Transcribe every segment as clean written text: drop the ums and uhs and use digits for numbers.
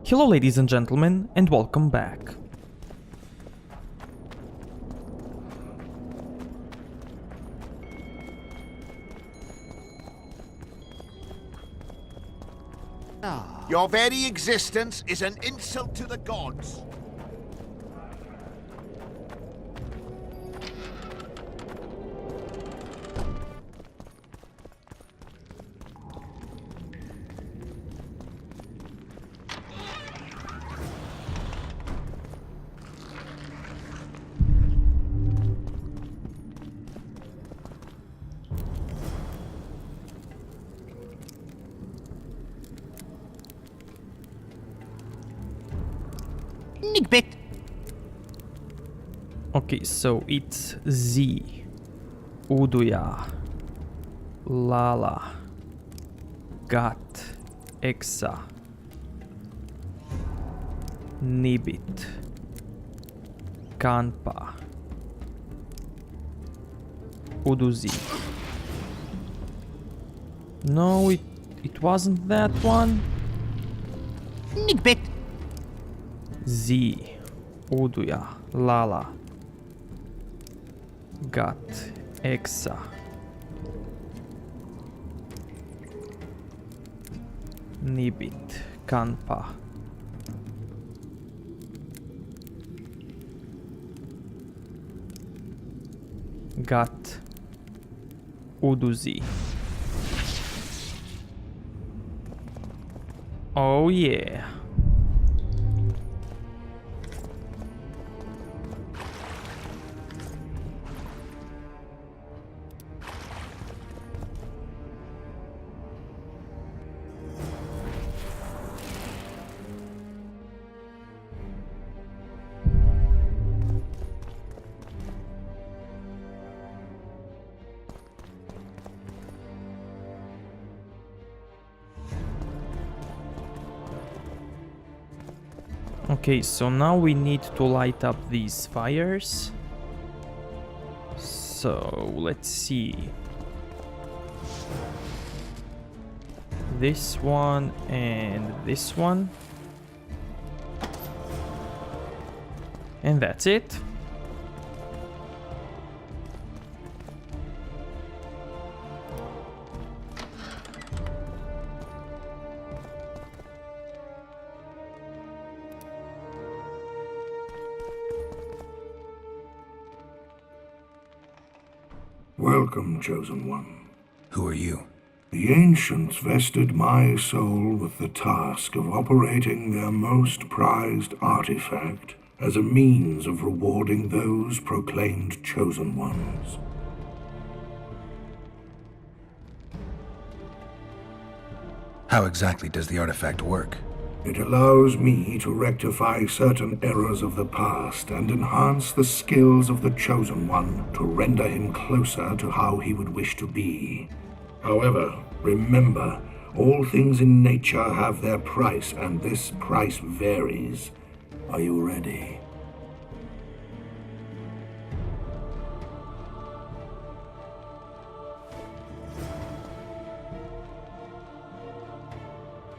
Hello ladies and gentlemen, and welcome back. Your very existence is an insult to the gods. Okay, so it's Z, Uduja, Lala, Gat, Exa, Nibit, Kanpa, Uduzi. No, it wasn't that one. Nigbit. Z, Uduja, Lala, Gat, Exa, Nibit, Kanpa. Gat, Uduzi. Oh yeah. Okay, so now we need to light up these fires. So, let's see. This one and this one. And that's it. Welcome, Chosen One. Who are you? The Ancients vested my soul with the task of operating their most prized artifact as a means of rewarding those proclaimed Chosen Ones. How exactly does the artifact work? It allows me to rectify certain errors of the past and enhance the skills of the Chosen One to render him closer to how he would wish to be. However, remember, all things in nature have their price, and this price varies. Are you ready?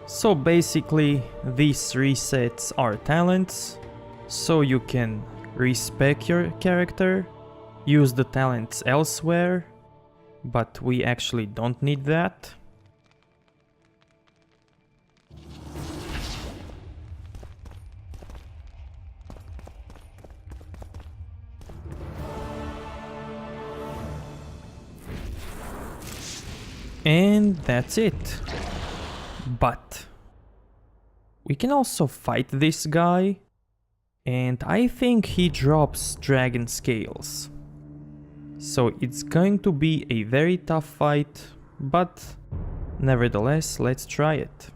So basically, these resets are talents, so you can respec your character, use the talents elsewhere, but we actually don't need that. And that's it. But we can also fight this guy, and I think he drops dragon scales. So it's going to be a very tough fight, but nevertheless, let's try it.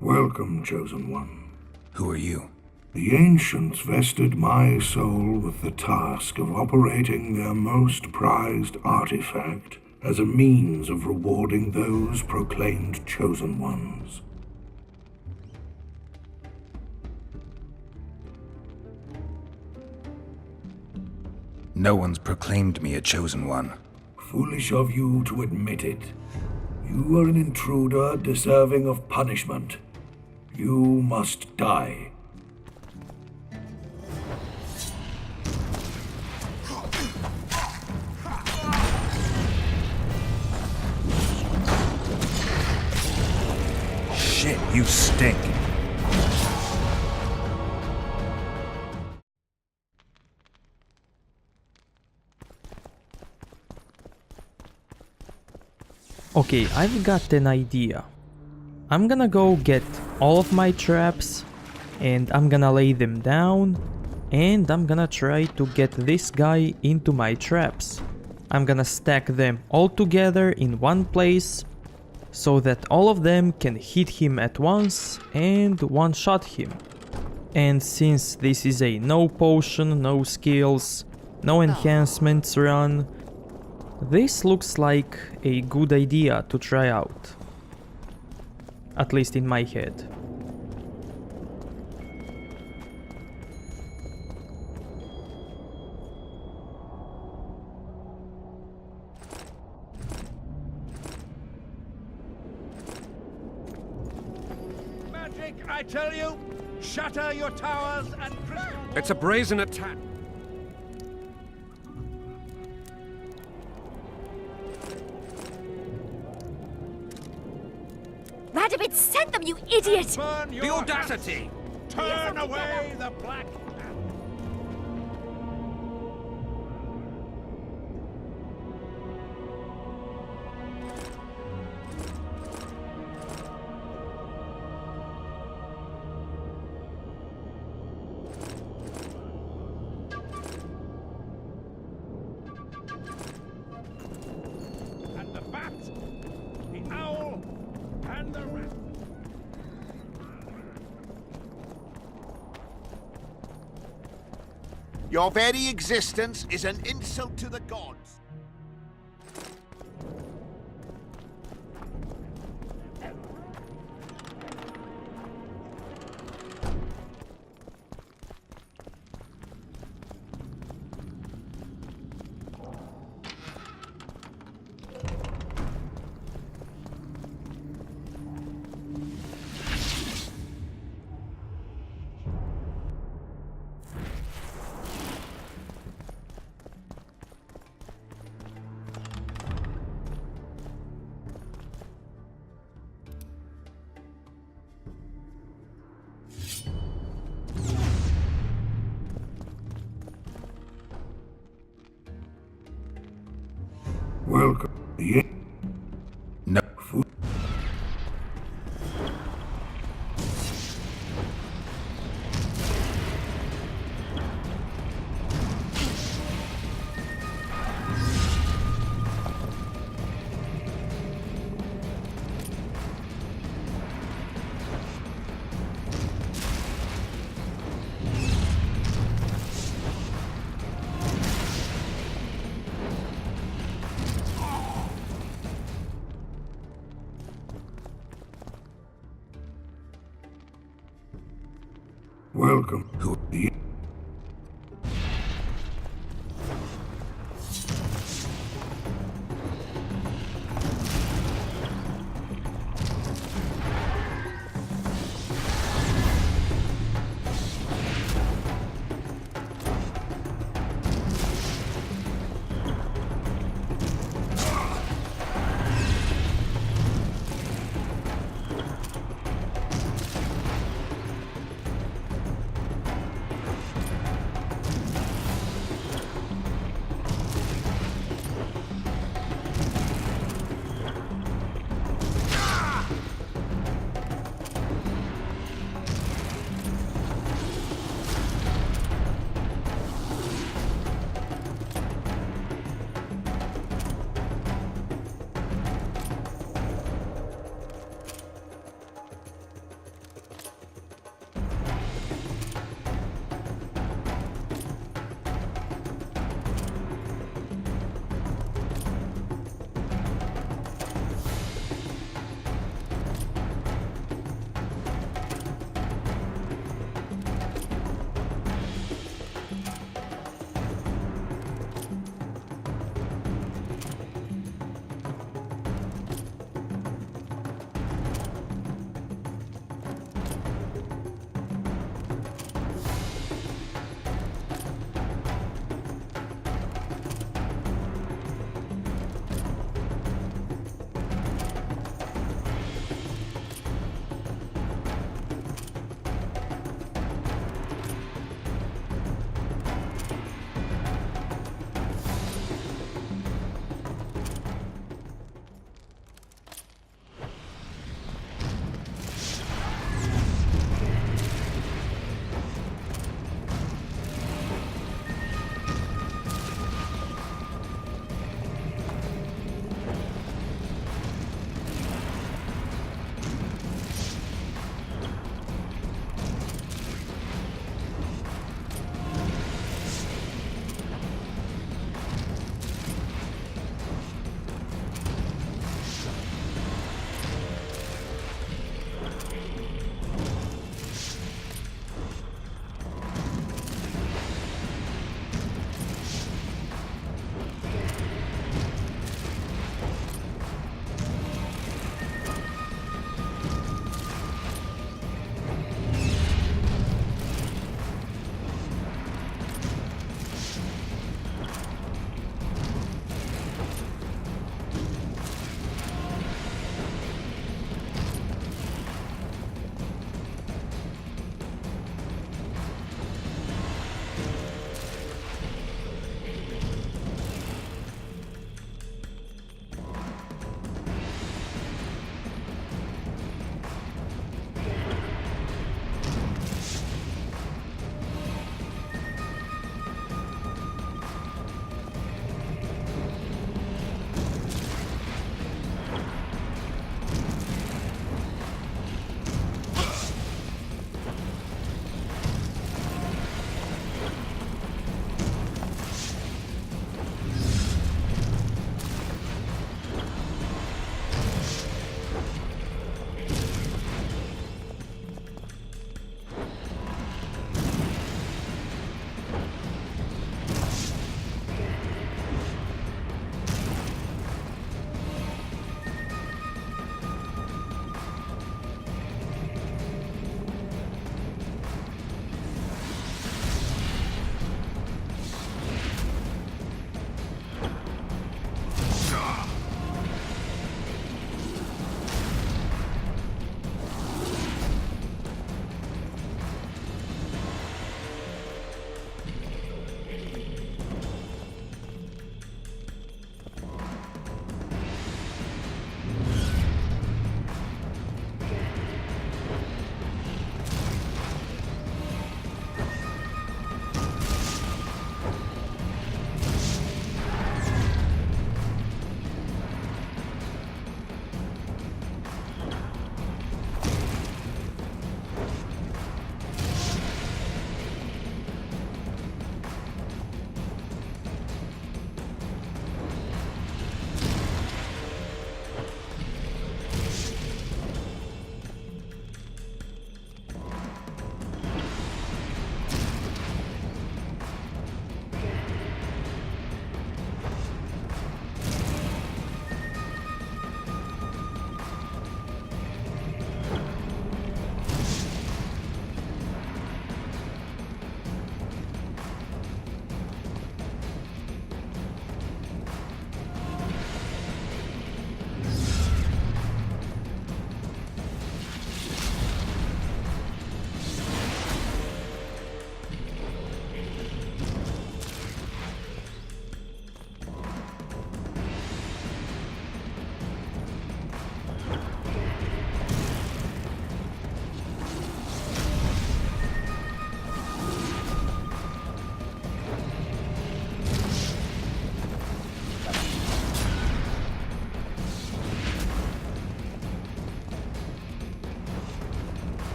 Welcome, Chosen One. Who are you? The Ancients vested my soul with the task of operating their most prized artifact as a means of rewarding those proclaimed Chosen Ones. No one's proclaimed me a Chosen One. Foolish of you to admit it. You are an intruder deserving of punishment. You must die. Shit, you stink. Okay, I've got an idea. I'm gonna go get all of my traps and I'm gonna lay them down and I'm gonna try to get this guy into my traps. I'm gonna stack them all together in one place so that all of them can hit him at once and one-shot him. And since this is a no potion, no skills, no enhancements run, this looks like a good idea to try out. At least in my head. Magic, I tell you! Shatter your towers and crystal... It's a brazen attack. Radovid sent them, you idiot! Burn your The audacity! Turn away the black... And the bat, the owl, and the rat. Your very existence is an insult to the gods. Welcome. Yeah. No. Welcome. Who? Yeah.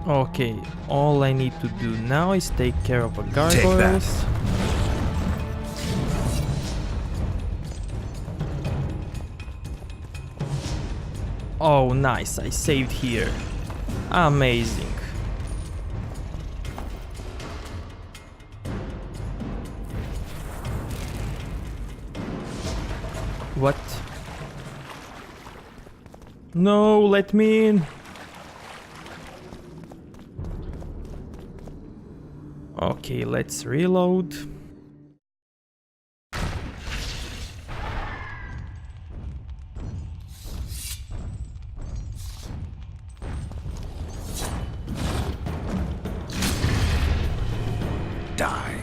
Okay, all I need to do now is take care of the that. gargoyles. Oh, nice, I saved here. Amazing. What? No, let me in. Okay, let's reload. Die.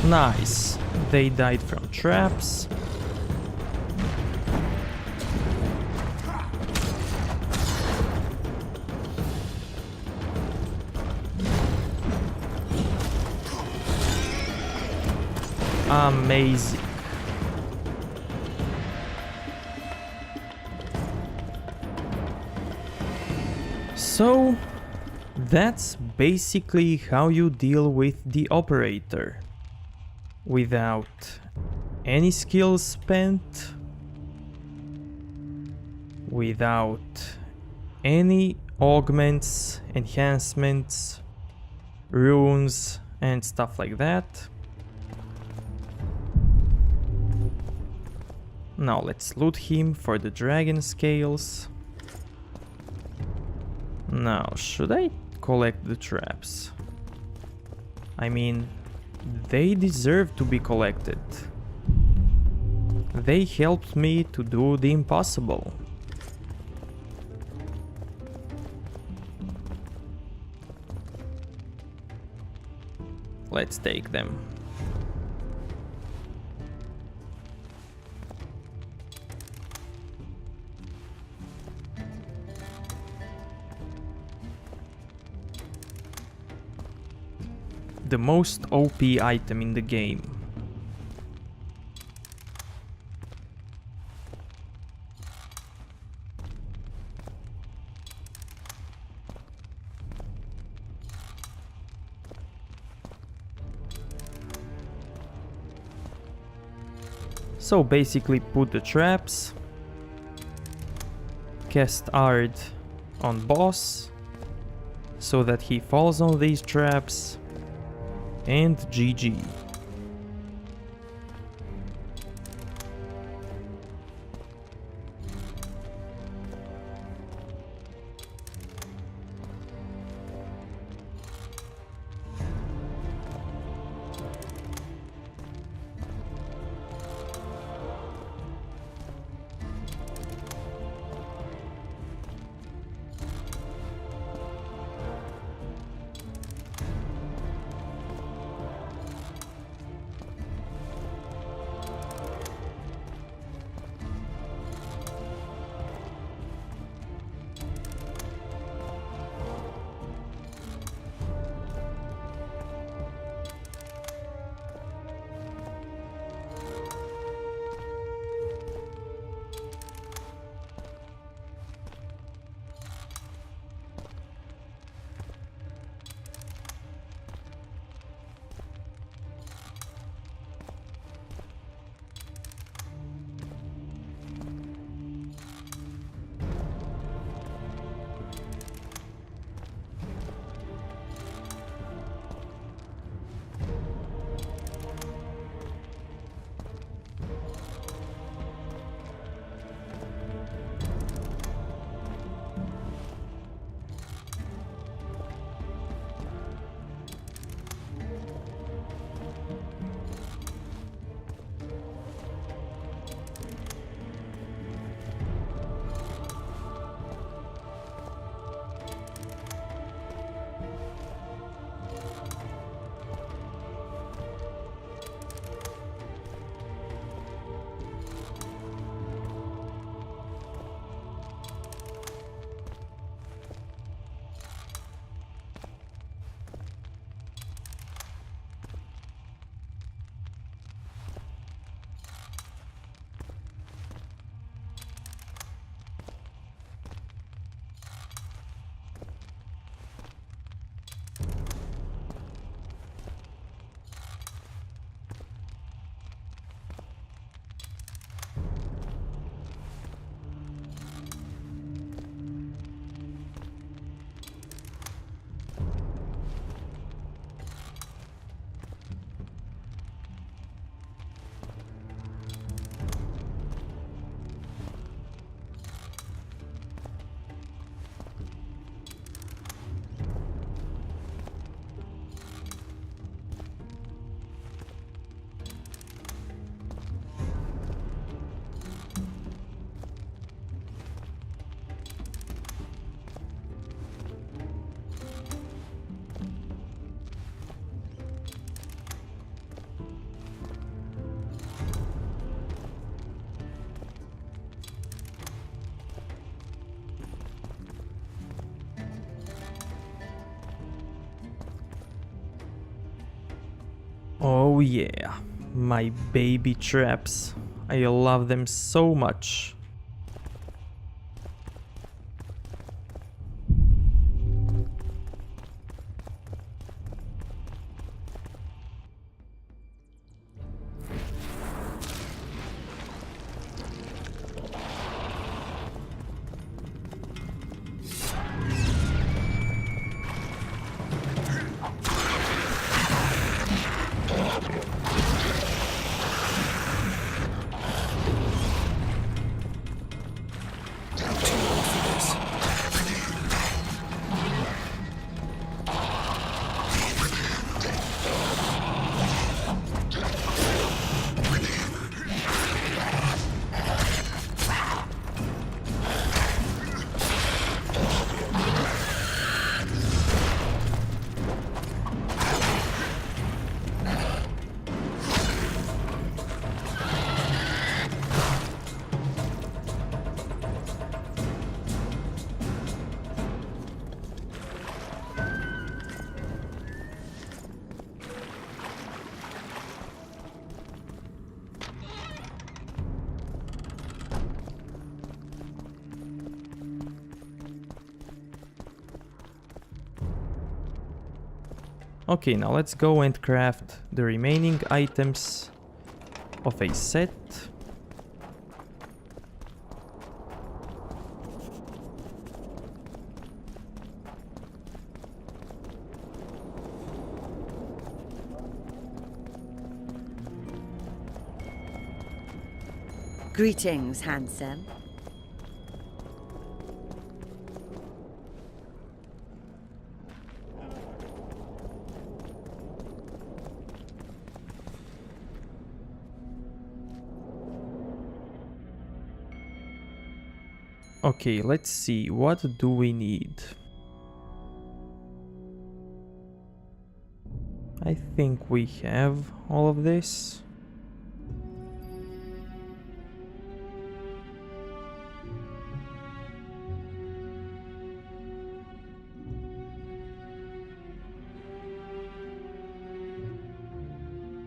Nice. They died from traps. Amazing. So, that's basically how you deal with the operator. Without any skills spent, without any augments, enhancements, runes and stuff like that. Now let's loot him for the dragon scales. Now, should I collect the traps? I mean, they deserve to be collected. They helped me to do the impossible. Let's take them. The most OP item in the game. So basically put the traps, cast Ard on boss so that he falls on these traps, and GG. Oh yeah, my baby traps. I love them so much. Okay, now let's go and craft the remaining items of a set. Greetings, handsome. Okay, let's see, what do we need? I think we have all of this.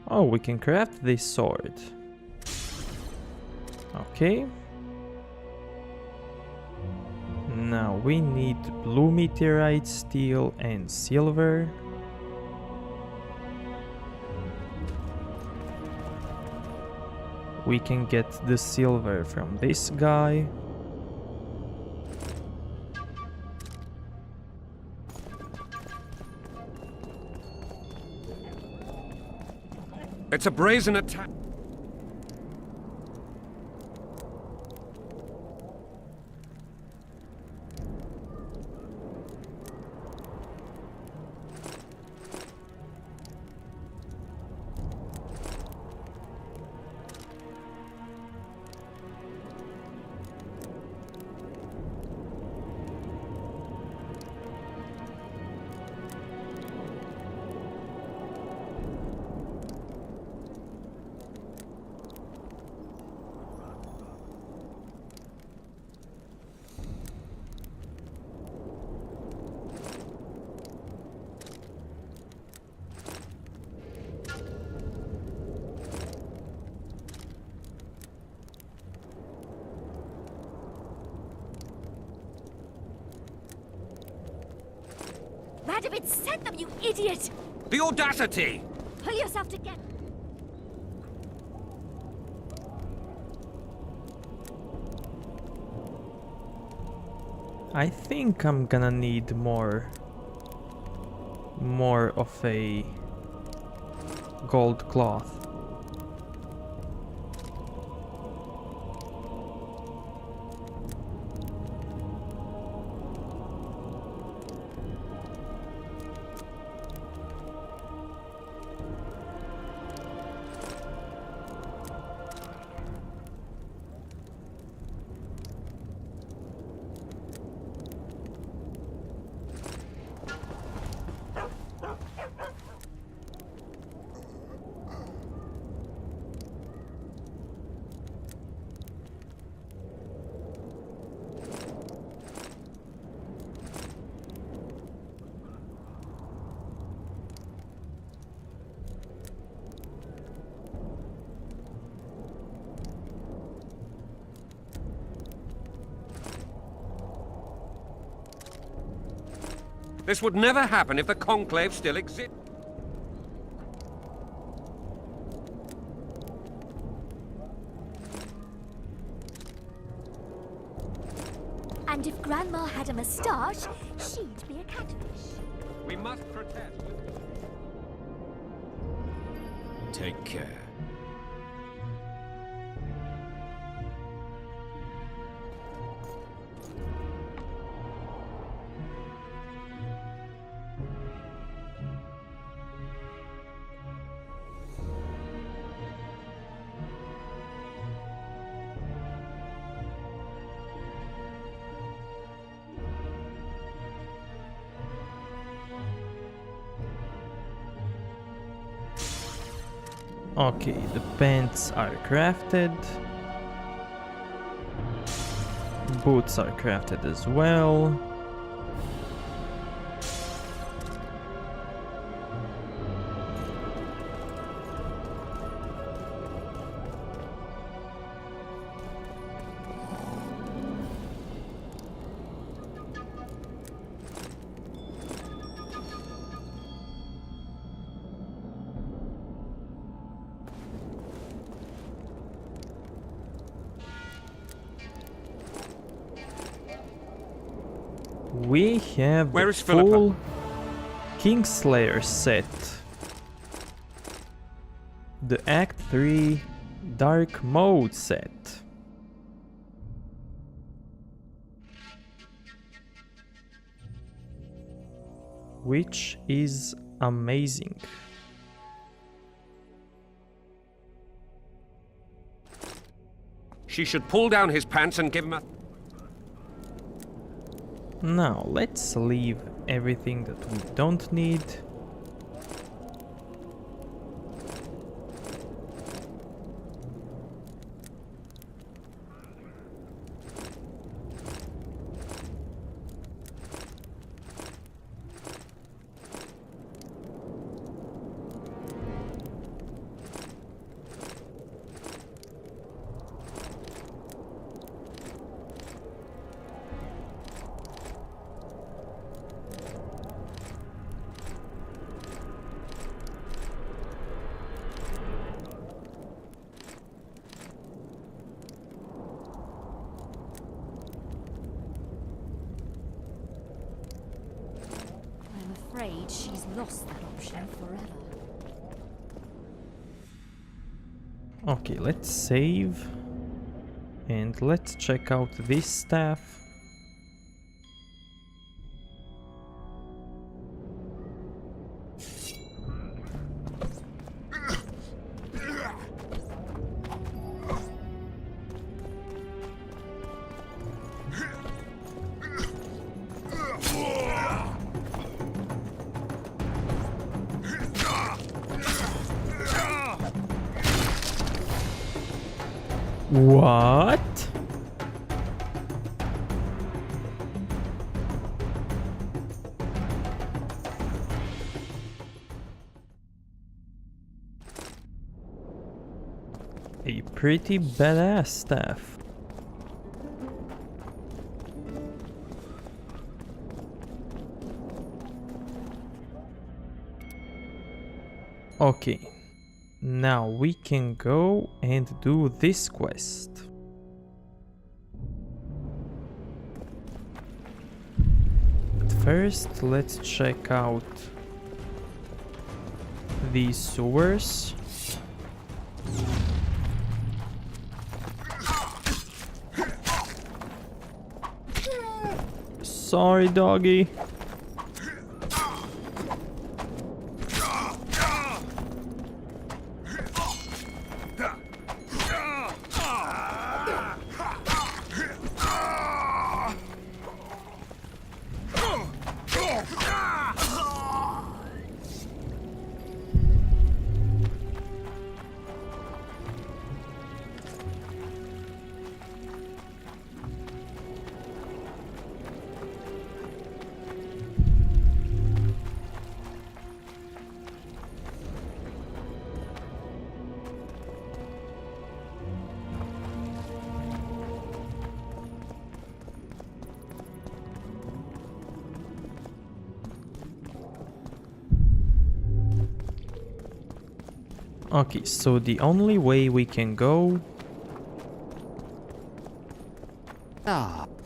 Oh, we can craft this sword. Okay. Now we need blue meteorite, steel and silver. We can get the silver from this guy. It's a brazen attack. Radovich sent them, you idiot! The audacity! Pull yourself together. I think I'm gonna need more of a gold cloth. This would never happen if the Conclave still exists. And if Grandma had a moustache, she'd be a catfish. We must protest. Take care. Okay, the pants are crafted. Boots are crafted as well. We have Where the is Philippa? full Kingslayer set. The Act 3 Dark Mode set. Which is amazing. She should pull down his pants and give him a... Now, let's leave everything that we don't need. I'm afraid she's lost that option forever. Okay, let's save. And let's check out this staff. What? A pretty badass staff. Okay. Now we can go and do this quest. But first, let's check out these sewers. Sorry, doggy. Okay, so the only way we can go...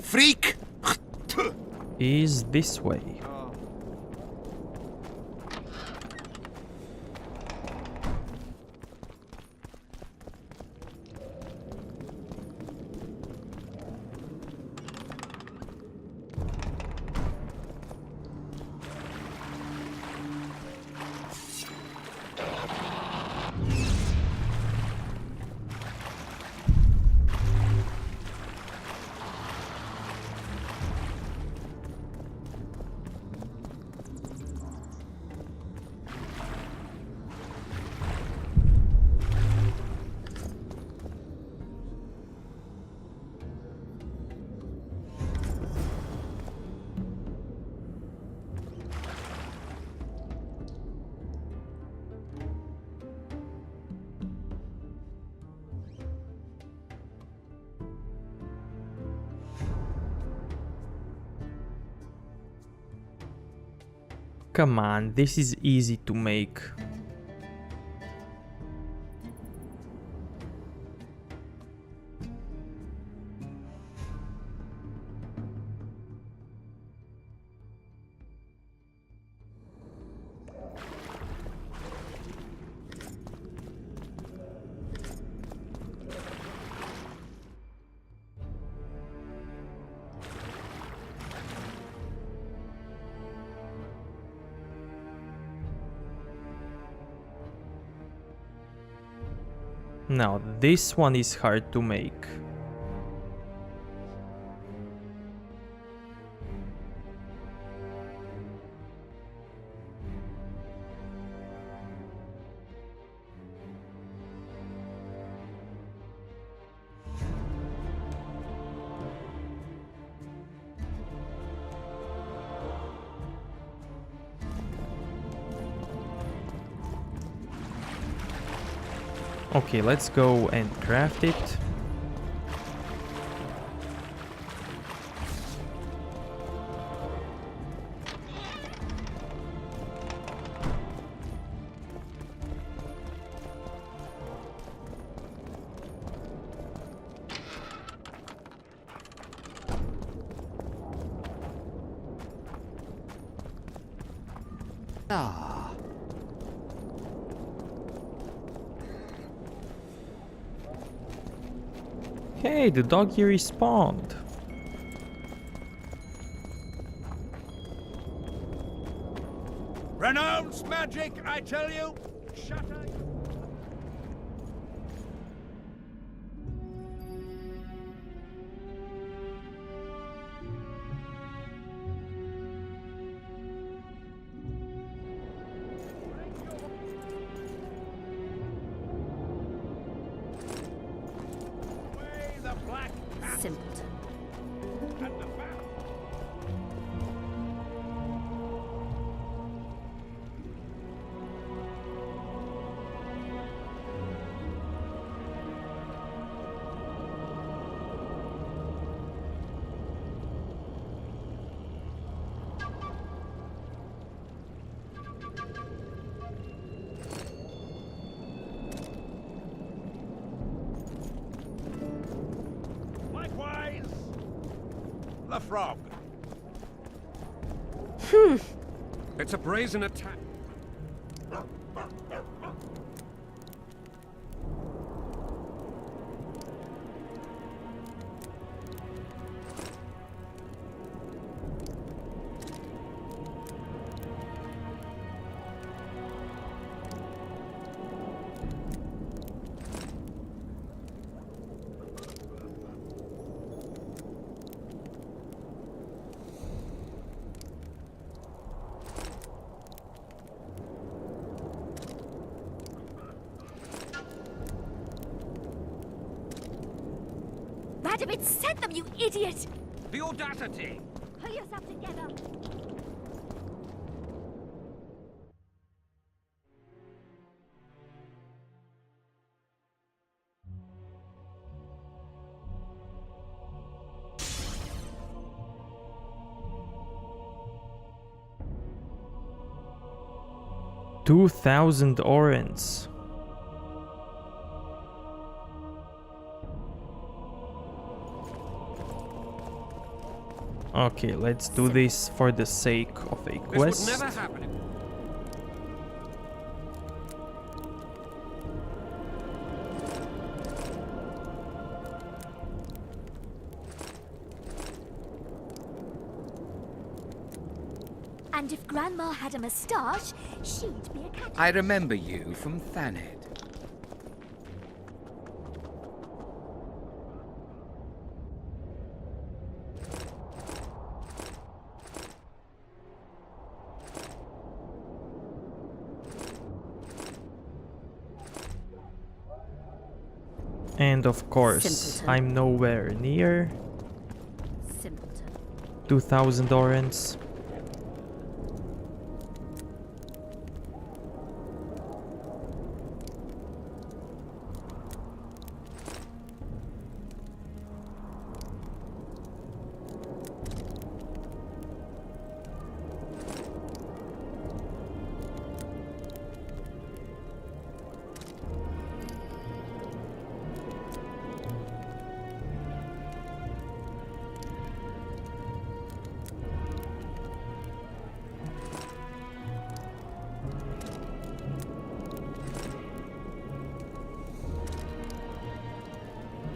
Freak! is this way. Come on, this is easy to make. Now, this one is hard to make. Okay, let's go and craft it. Hey, the doggy respawned. Renounce magic, I tell you! Shatter. Away the black cat Simpleton. and the bat. Likewise, the frog. It's a brazen attack. Radovid sent them, you idiot! The audacity! Pull yourself together! $2,000 orens. Okay, let's do this for the sake of a This quest. would never happen. And if Grandma had a moustache, she'd be a catfish. I remember you from Thanet. And of course, Simpleton. I'm nowhere near Simpleton. 2000 orens.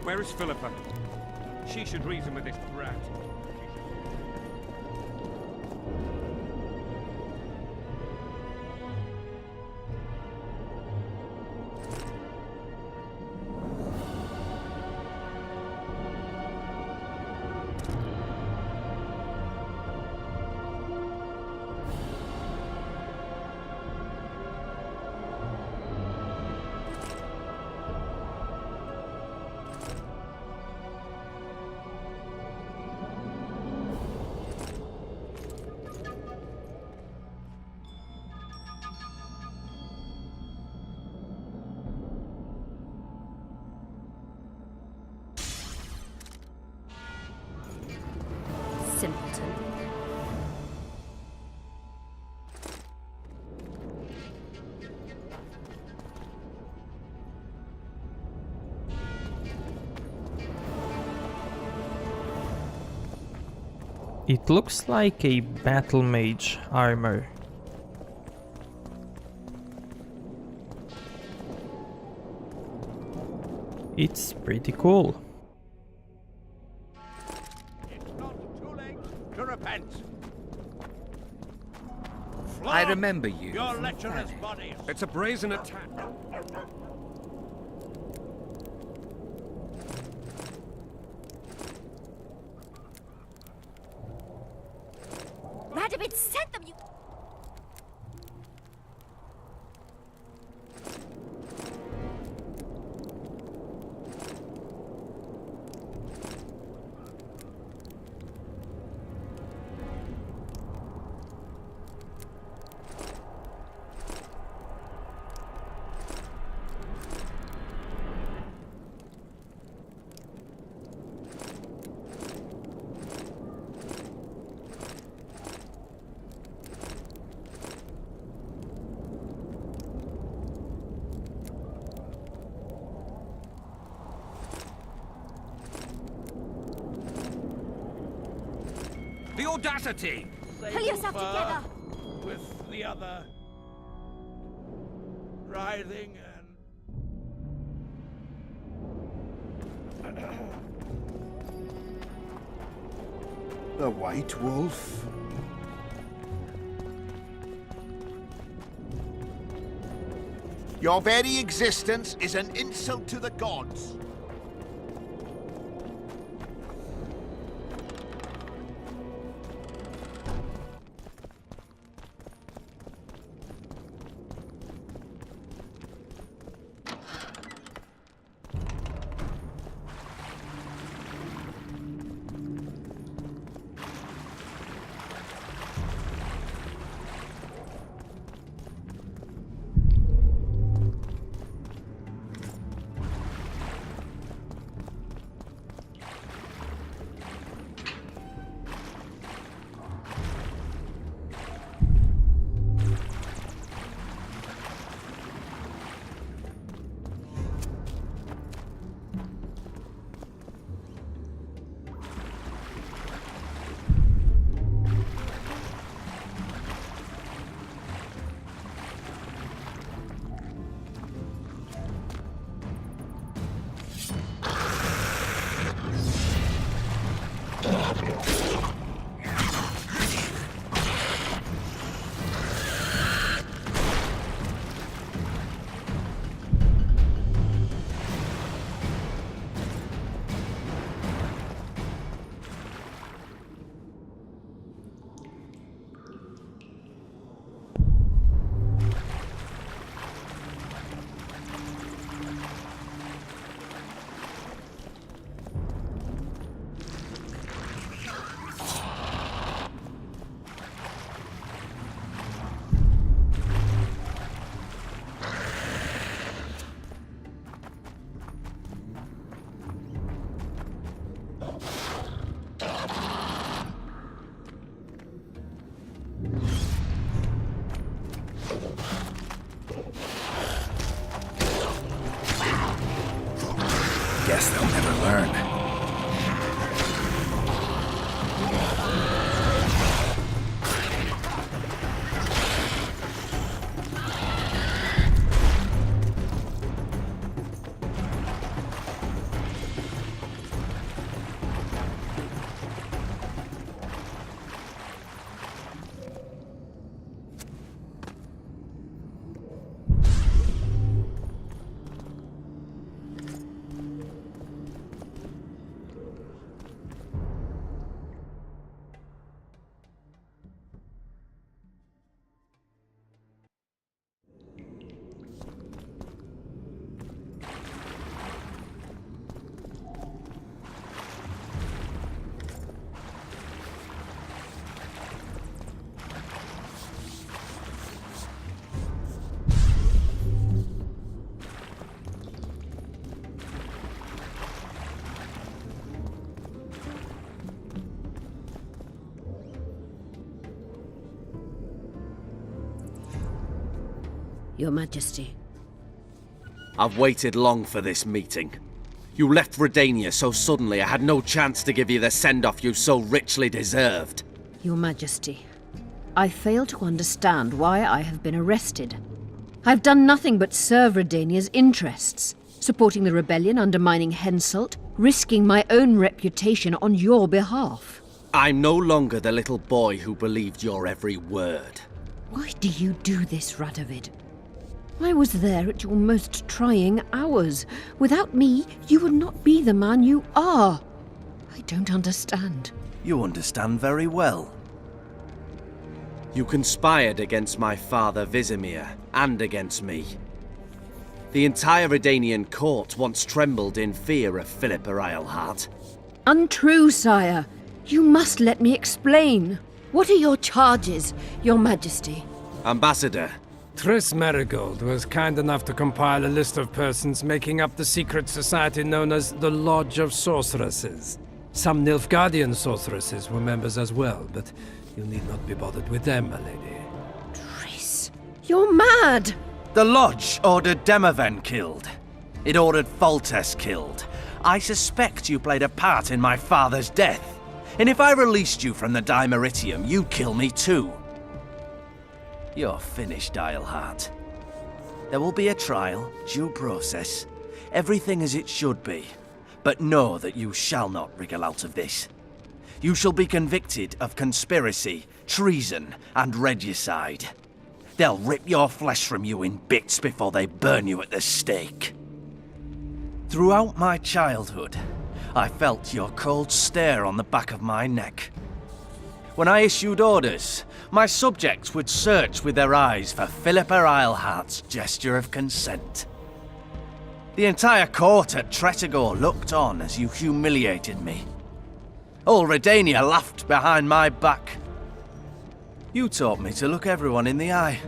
Where is Philippa? She should reason with this brat. Simpleton. It looks like a battle mage armor. It's pretty cool. It's not too late to repent. I Flog remember you your from lecherous Thanet. bodies. It's a brazen attack. Radovid sent them, you... The audacity! Pull yourself together. With the other writhing and The White Wolf? Your very existence is an insult to the gods. Guess they'll never learn. Your Majesty. I've waited long for this meeting. You left Redania so suddenly I had no chance to give you the send-off you so richly deserved. Your Majesty, I fail to understand why I have been arrested. I've done nothing but serve Redania's interests, supporting the rebellion, undermining Henselt, risking my own reputation on your behalf. I'm no longer the little boy who believed your every word. Why do you do this, Radovid? I was there at your most trying hours. Without me, you would not be the man you are. I don't understand. You understand very well. You conspired against my father Vizimir, and against me. The entire Redanian court once trembled in fear of Philippa Eilhart. Untrue, sire. You must let me explain. What are your charges, Your Majesty? Ambassador. Triss Marigold was kind enough to compile a list of persons making up the secret society known as the Lodge of Sorceresses. Some Nilfgaardian sorceresses were members as well, but you need not be bothered with them, my lady. Triss, you're mad! The Lodge ordered Demaven killed. It ordered Foltest killed. I suspect you played a part in my father's death. And if I released you from the Dimeritium, you'd kill me too. You're finished, Eilhart. There will be a trial, due process, everything as it should be. But know that you shall not wriggle out of this. You shall be convicted of conspiracy, treason, and regicide. They'll rip your flesh from you in bits before they burn you at the stake. Throughout my childhood, I felt your cold stare on the back of my neck. When I issued orders, my subjects would search with their eyes for Philippa Eilhart's gesture of consent. The entire court at Tretogor looked on as you humiliated me. All Redania laughed behind my back. You taught me to look everyone in the eye.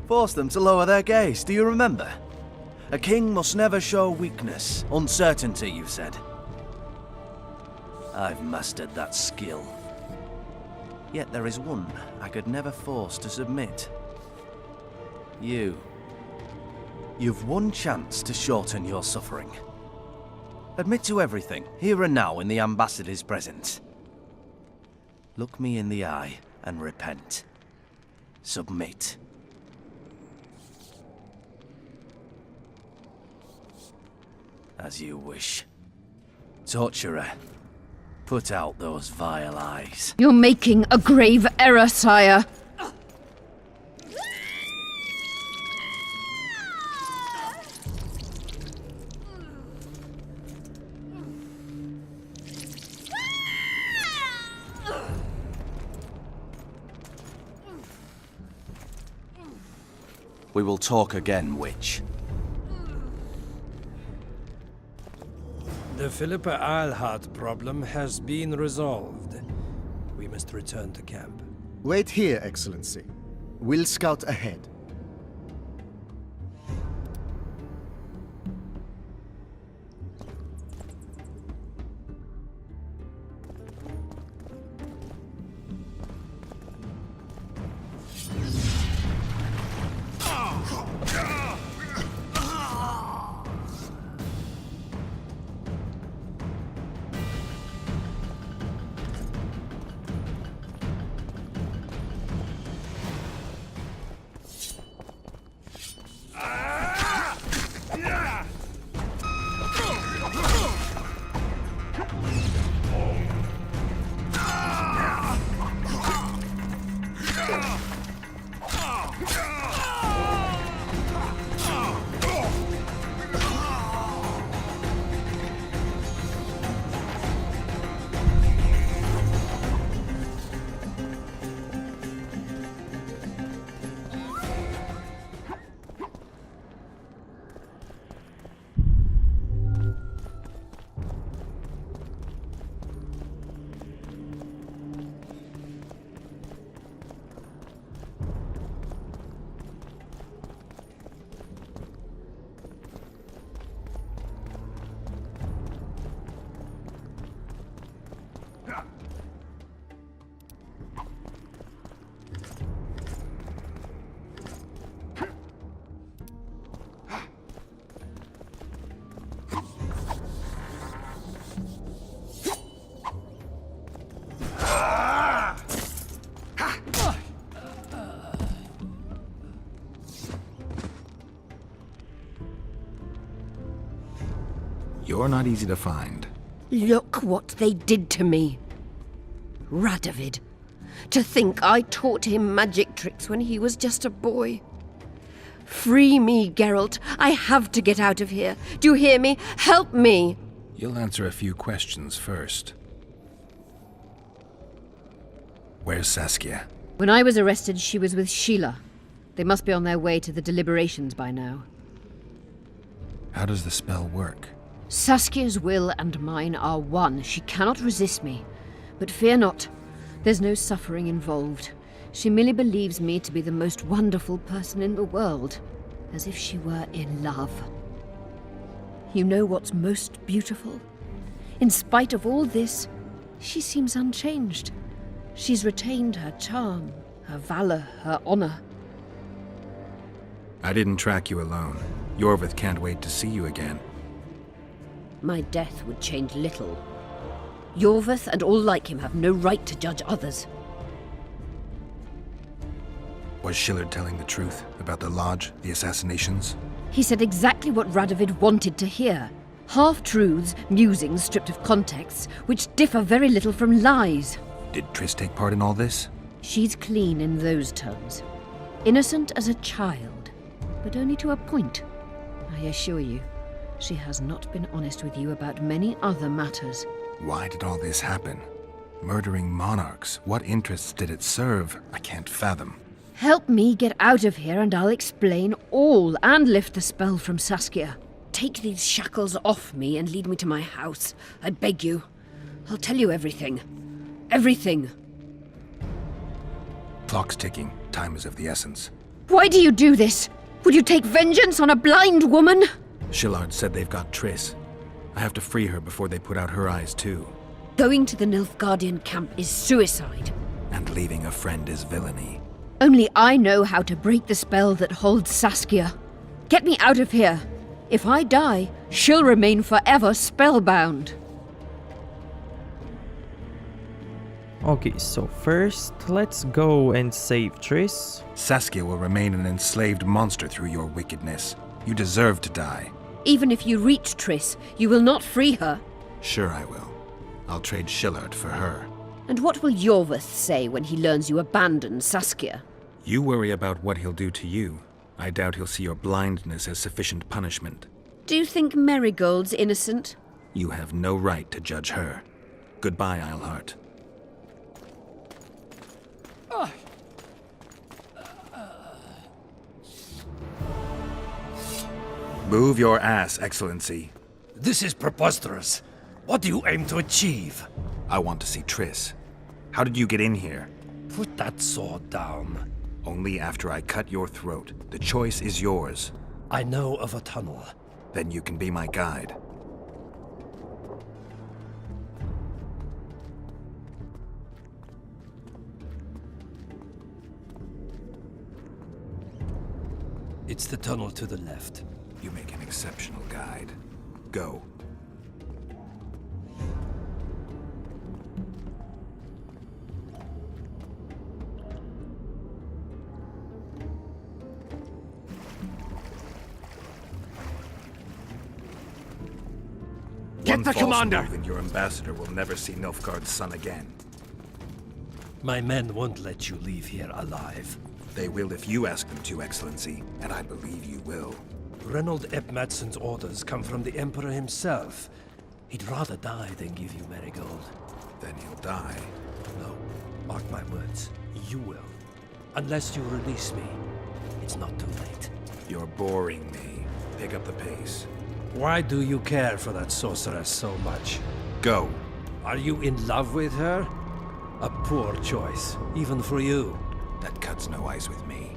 Forced them to lower their gaze, do you remember? A king must never show weakness, uncertainty, you said. I've mastered that skill. Yet there is one I could never force to submit. You. You've one chance to shorten your suffering. Admit to everything, here and now in the Ambassador's presence. Look me in the eye and repent. Submit. As you wish. Torturer. Put out those vile eyes. You're making a grave error, sire. We will talk again, witch. The Philippa Eilhart problem has been resolved. We must return to camp. Wait here, Excellency. We'll scout ahead. You're not easy to find. Look what they did to me. Radovid. To think I taught him magic tricks when he was just a boy. Free me, Geralt. I have to get out of here. Do you hear me? Help me! You'll answer a few questions first. Where's Saskia? When I was arrested, she was with Sheila. They must be on their way to the deliberations by now. How does the spell work? Saskia's will and mine are one. She cannot resist me. But fear not. There's no suffering involved. She merely believes me to be the most wonderful person in the world, as if she were in love. You know what's most beautiful? In spite of all this, she seems unchanged. She's retained her charm, her valor, her honor. I didn't track you alone. Iorveth can't wait to see you again. My death would change little. Iorveth and all like him have no right to judge others. Was Shillard telling the truth about the Lodge, the assassinations? He said exactly what Radovid wanted to hear. Half-truths, musings stripped of context, which differ very little from lies. Did Triss take part in all this? She's clean in those terms. Innocent as a child, but only to a point. I assure you, she has not been honest with you about many other matters. Why did all this happen? Murdering monarchs, what interests did it serve? I can't fathom. Help me get out of here and I'll explain all and lift the spell from Saskia. Take these shackles off me and lead me to my house. I beg you. I'll tell you everything. Everything. Clock's ticking. Time is of the essence. Why do you do this? Would you take vengeance on a blind woman? Shillard said they've got Triss. I have to free her before they put out her eyes too. Going to the Nilfgaardian camp is suicide. And leaving a friend is villainy. Only I know how to break the spell that holds Saskia. Get me out of here. If I die, she'll remain forever spellbound. Okay, so first, let's go and save Triss. Saskia will remain an enslaved monster through your wickedness. You deserve to die. Even if you reach Triss, you will not free her. Sure I will. I'll trade Shillard for her. And what will Iorveth say when he learns you abandon Saskia? You worry about what he'll do to you. I doubt he'll see your blindness as sufficient punishment. Do you think Marigold's innocent? You have no right to judge her. Goodbye, Eilhart. Move your ass, Excellency. This is preposterous. What do you aim to achieve? I want to see Triss. How did you get in here? Put that sword down. Only after I cut your throat. The choice is yours. I know of a tunnel. Then you can be my guide. It's the tunnel to the left. You make an exceptional guide. Go. Get the commander! And your ambassador will never see Nilfgaard's son again. My men won't let you leave here alive. They will if you ask them to, Excellency, and I believe you will. Reynold Ep Madsen's orders come from the Emperor himself. He'd rather die than give you Marigold. Then he'll die. No, mark my words. You will. Unless you release me. It's not too late. You're boring me. Pick up the pace. Why do you care for that sorceress so much? Go. Are you in love with her? A poor choice, even for you. That cuts no ice with me.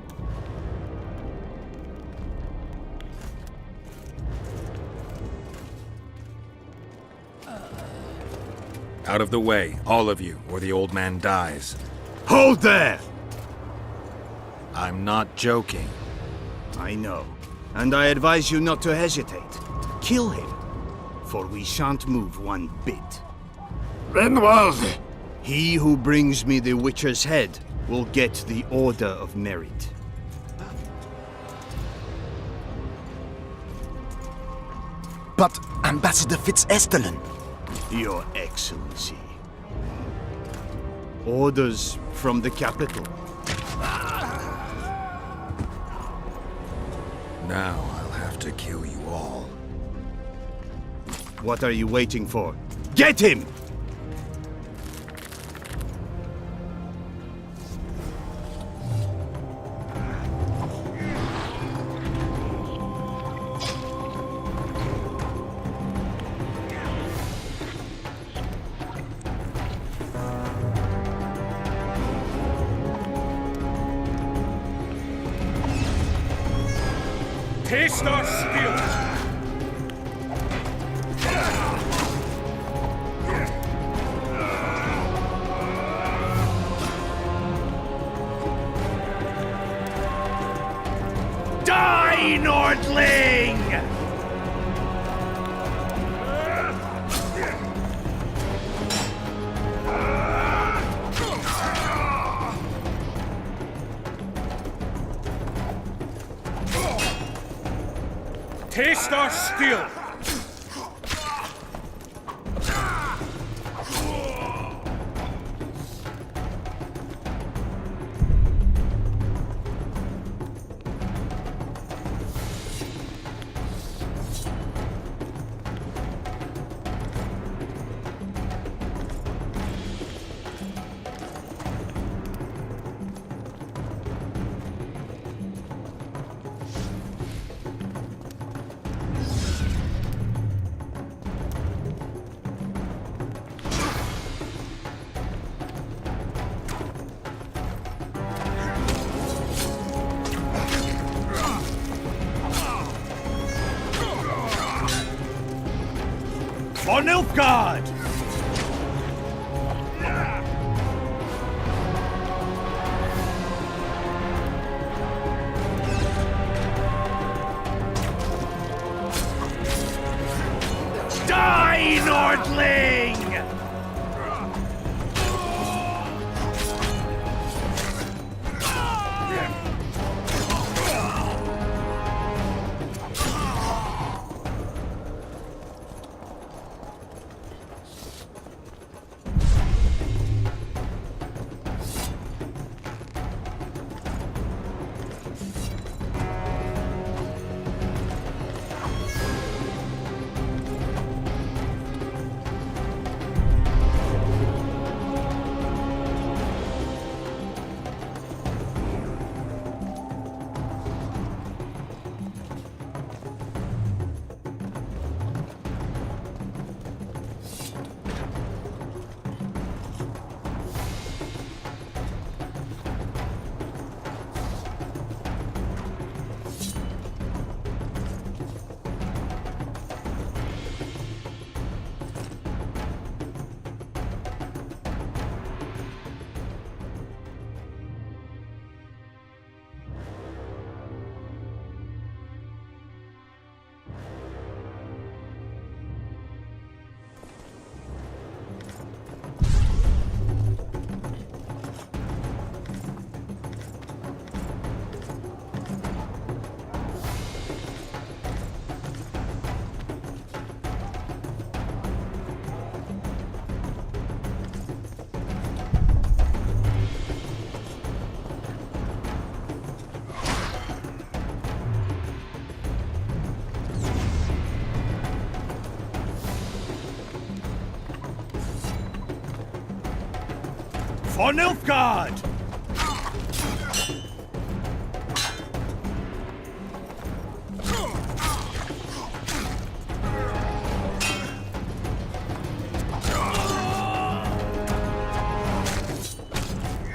Out of the way, all of you, or the old man dies. Hold there! I'm not joking. I know, and I advise you not to hesitate. Kill him, for we shan't move one bit. Renoir! He who brings me the Witcher's head will get the Order of Merit. But Ambassador Fitzestelen. Your Excellency. Orders from the capital. Now I'll have to kill you all. What are you waiting for? Get him! Taste our skill! Die, Nordling! Taste our skill! For Nilfgaard! Die, Nordling! For Nilfgaard!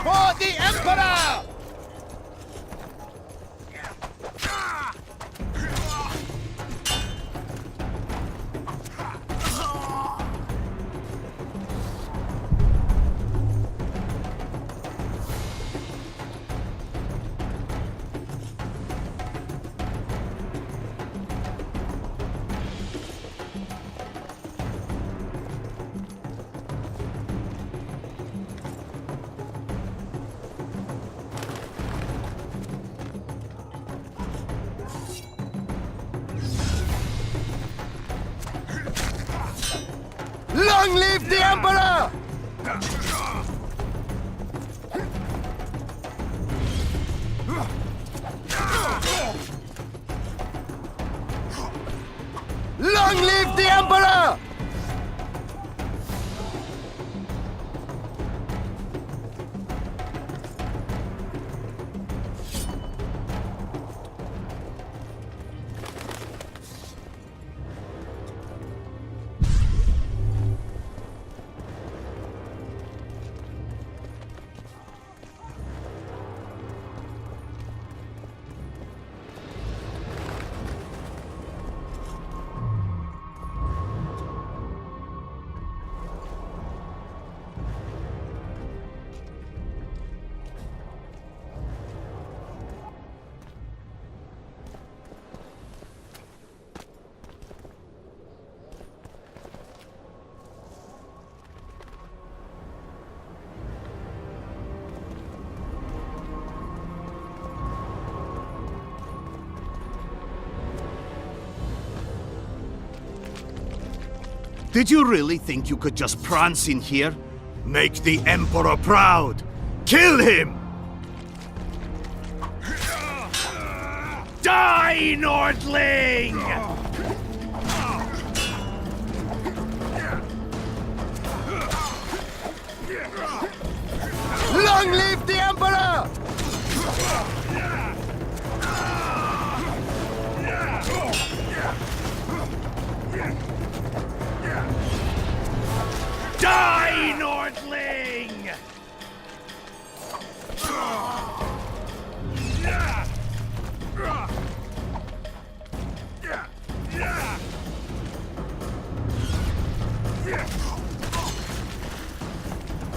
For the Emperor! Long live the Emperor! Long live the Emperor! Did you really think you could just prance in here? Make the Emperor proud! Kill him! Die, Nordling! Long live the Emperor! Die, Nordling!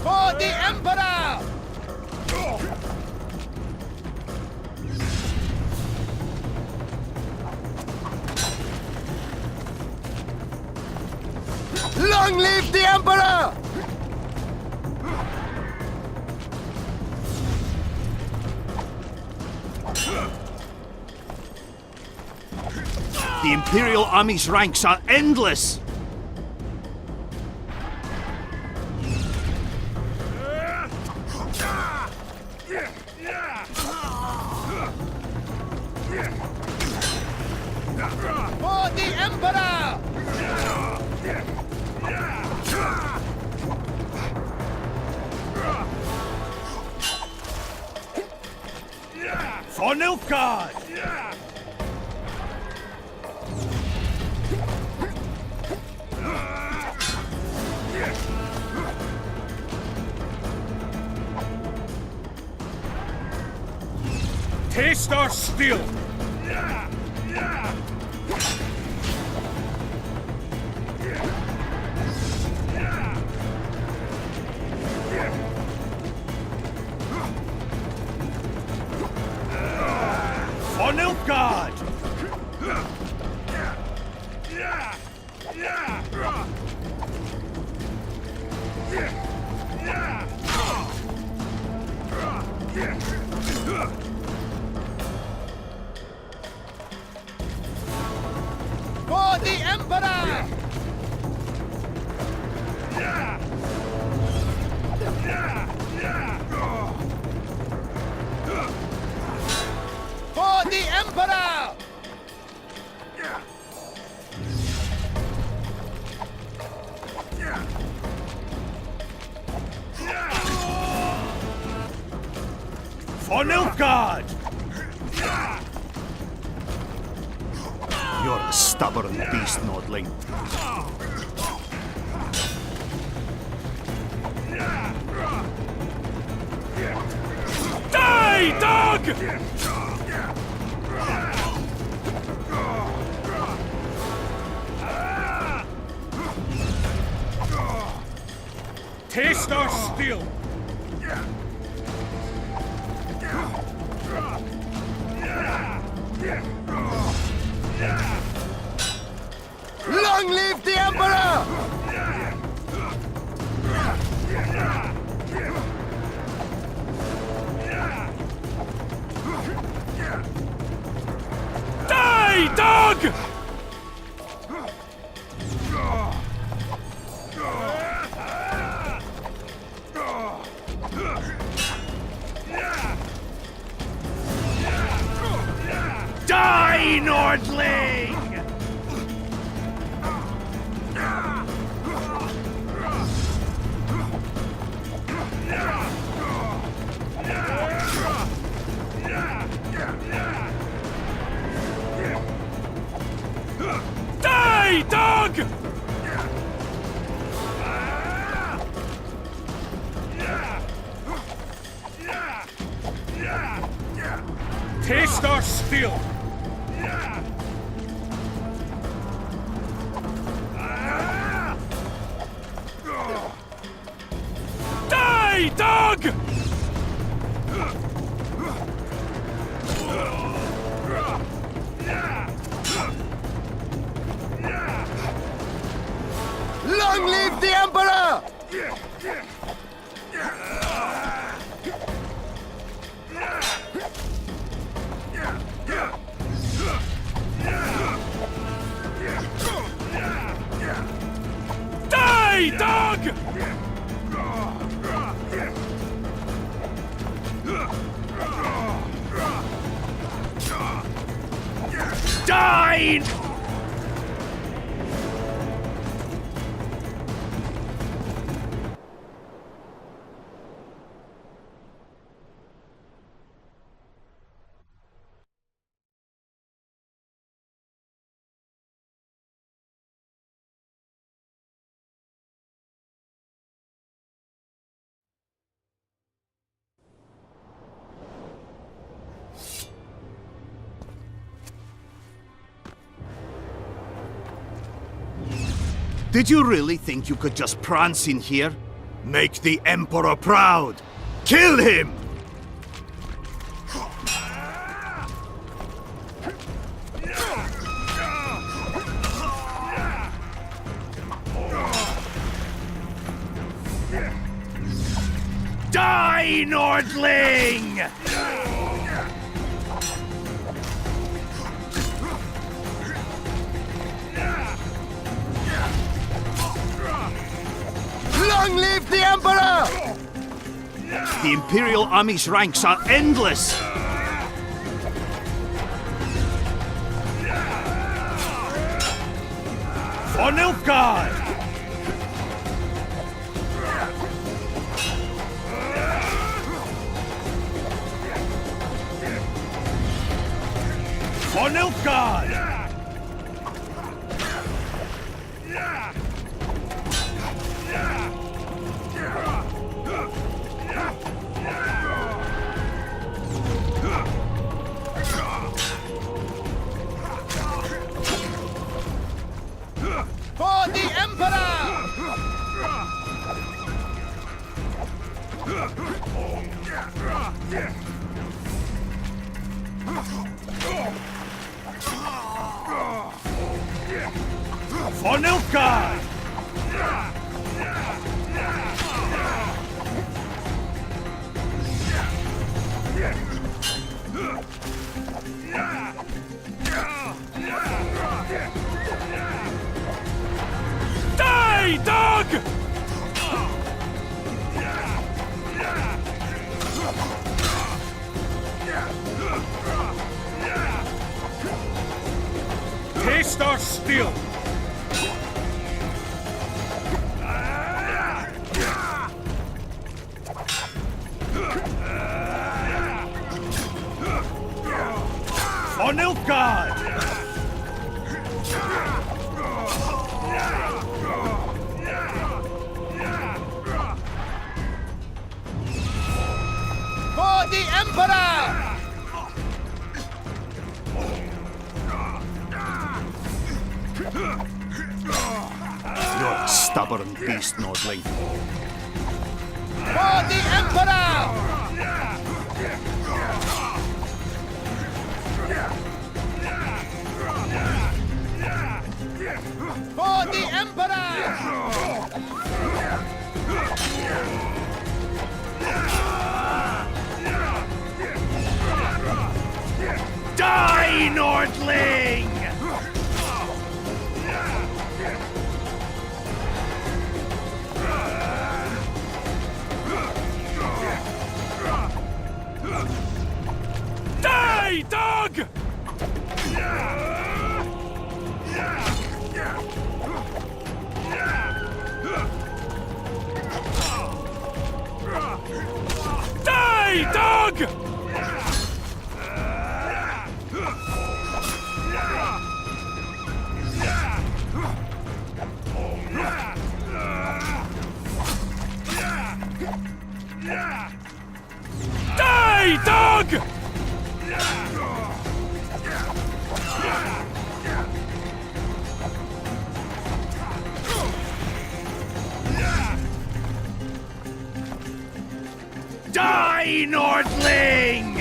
For the Emperor! Long live the Emperor! The Imperial Army's ranks are endless! For the Emperor! For Nilfgaard! Taste our steel! For Nilfgaard! For the Emperor! For the Emperor! For Nilfgaard! You're a stubborn beast, Nordling. Die, dog! Taste our steel! Long live the Emperor! Die, dog! Die, Nordling! Die, dog! Taste our steel! Die, dog! Long live the Emperor! Die, dog! Die! Did you really think you could just prance in here? Make the Emperor proud! Kill him! Die, Nordling! Long live the Emperor! The Imperial Army's ranks are endless! For Nilfgaard! For Nilfgaard! For the Emperor! For Nilfgaard! Die, dog! Taste our steel! For Nilfgaard! For the Emperor! You're a stubborn beast, Nordling. For the Emperor! For the Emperor! Die, Nordling! Die, dog! Die, dog! Die, dog! Die, Nordling!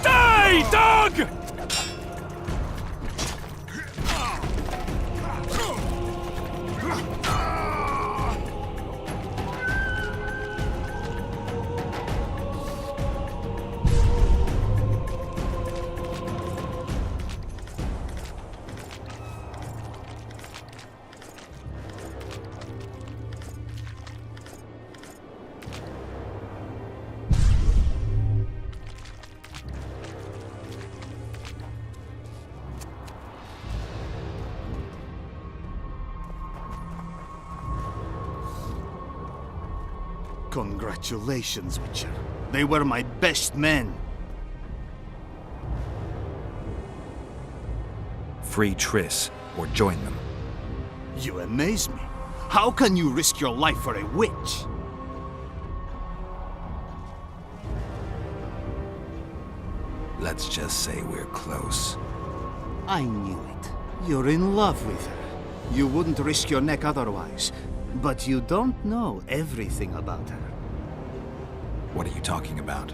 Die, dog! Congratulations, Witcher. They were my best men. Free Triss, or join them. You amaze me. How can you risk your life for a witch? Let's just say we're close. I knew it. You're in love with her. You wouldn't risk your neck otherwise. But you don't know everything about her. What are you talking about?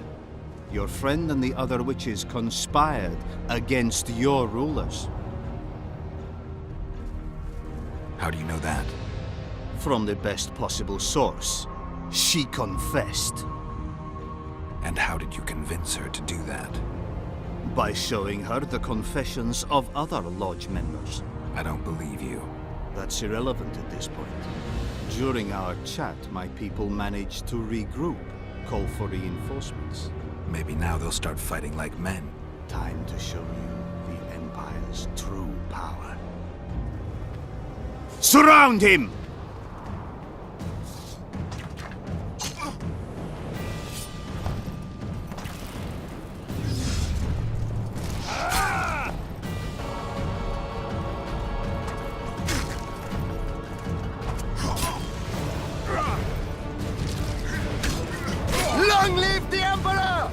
Your friend and the other witches conspired against your rulers. How do you know that? From the best possible source. She confessed. And how did you convince her to do that? By showing her the confessions of other lodge members. I don't believe you. That's irrelevant at this point. During our chat, my people managed to regroup, call for reinforcements. Maybe now they'll start fighting like men. Time to show you the Empire's true power. Surround him! Long live the Emperor!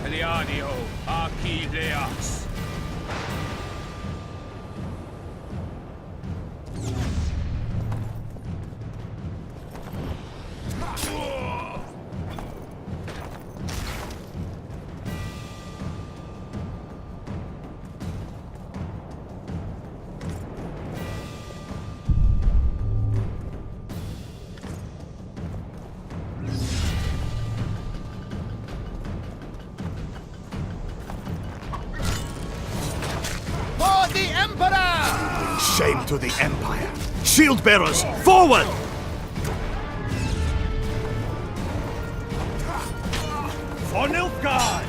Eliadio, Archideas. Shame to the Empire! Shield bearers, forward! For Nilfgaard!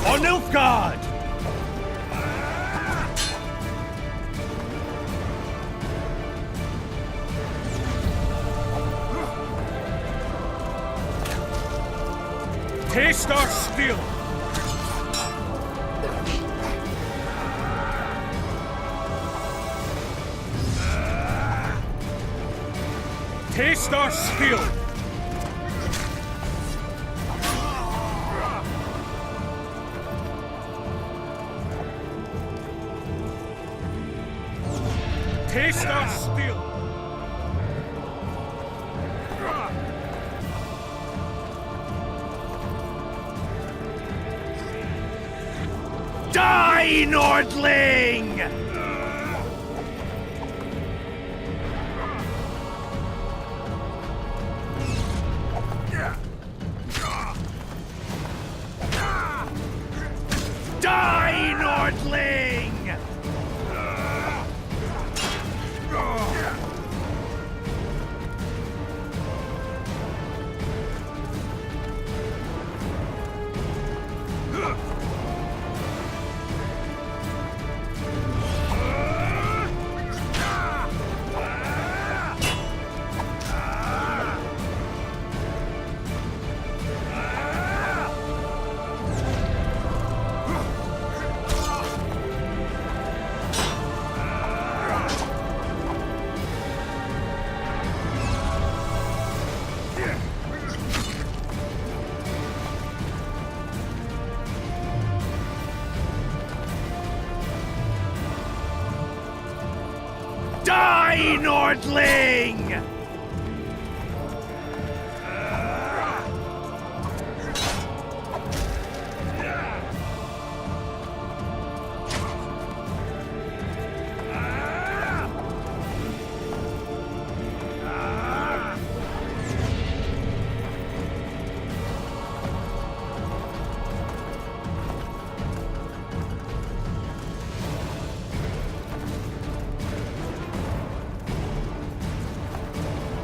For Nilfgaard! Taste our steel! Taste our steel! Taste our steel! Die, Nordling! Die, Nordling! Die, Nordling!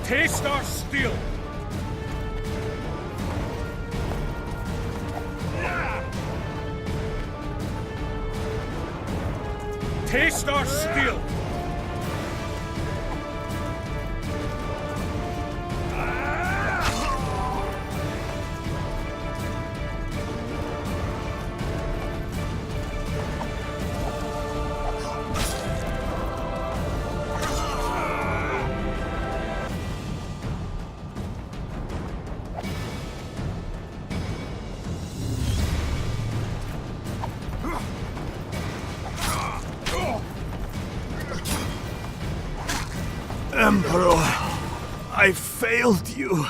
Taste our steel! Taste our steel! Emperor, I failed you.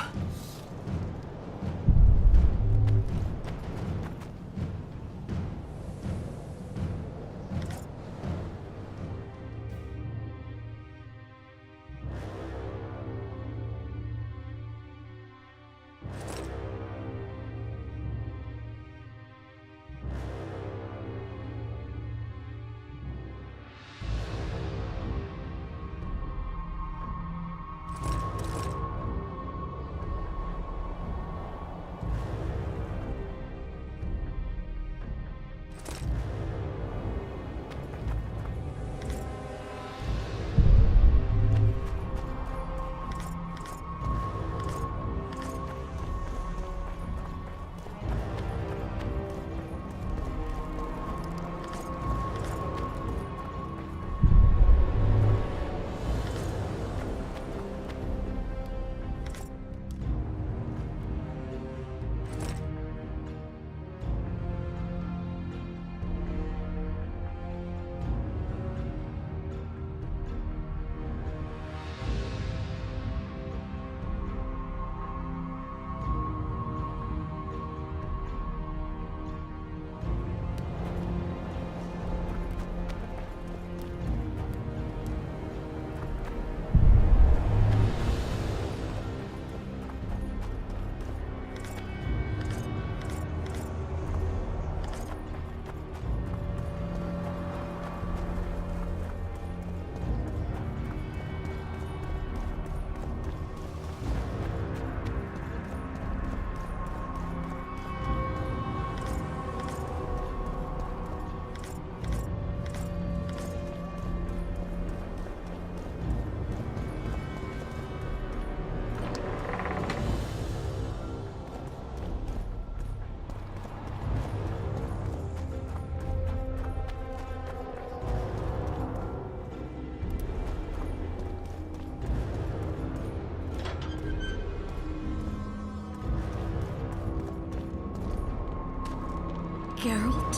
Geralt?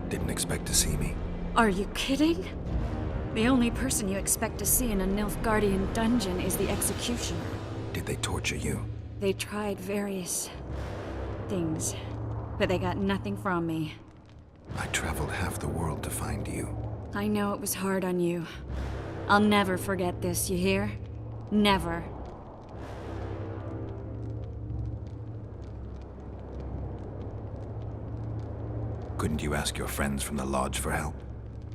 Didn't expect to see me. Are you kidding? The only person you expect to see in a Nilfgaardian dungeon is the executioner. Did they torture you? They tried various things, but they got nothing from me. I traveled half the world to find you. I know it was hard on you. I'll never forget this, you hear? Never. Couldn't you ask your friends from the Lodge for help?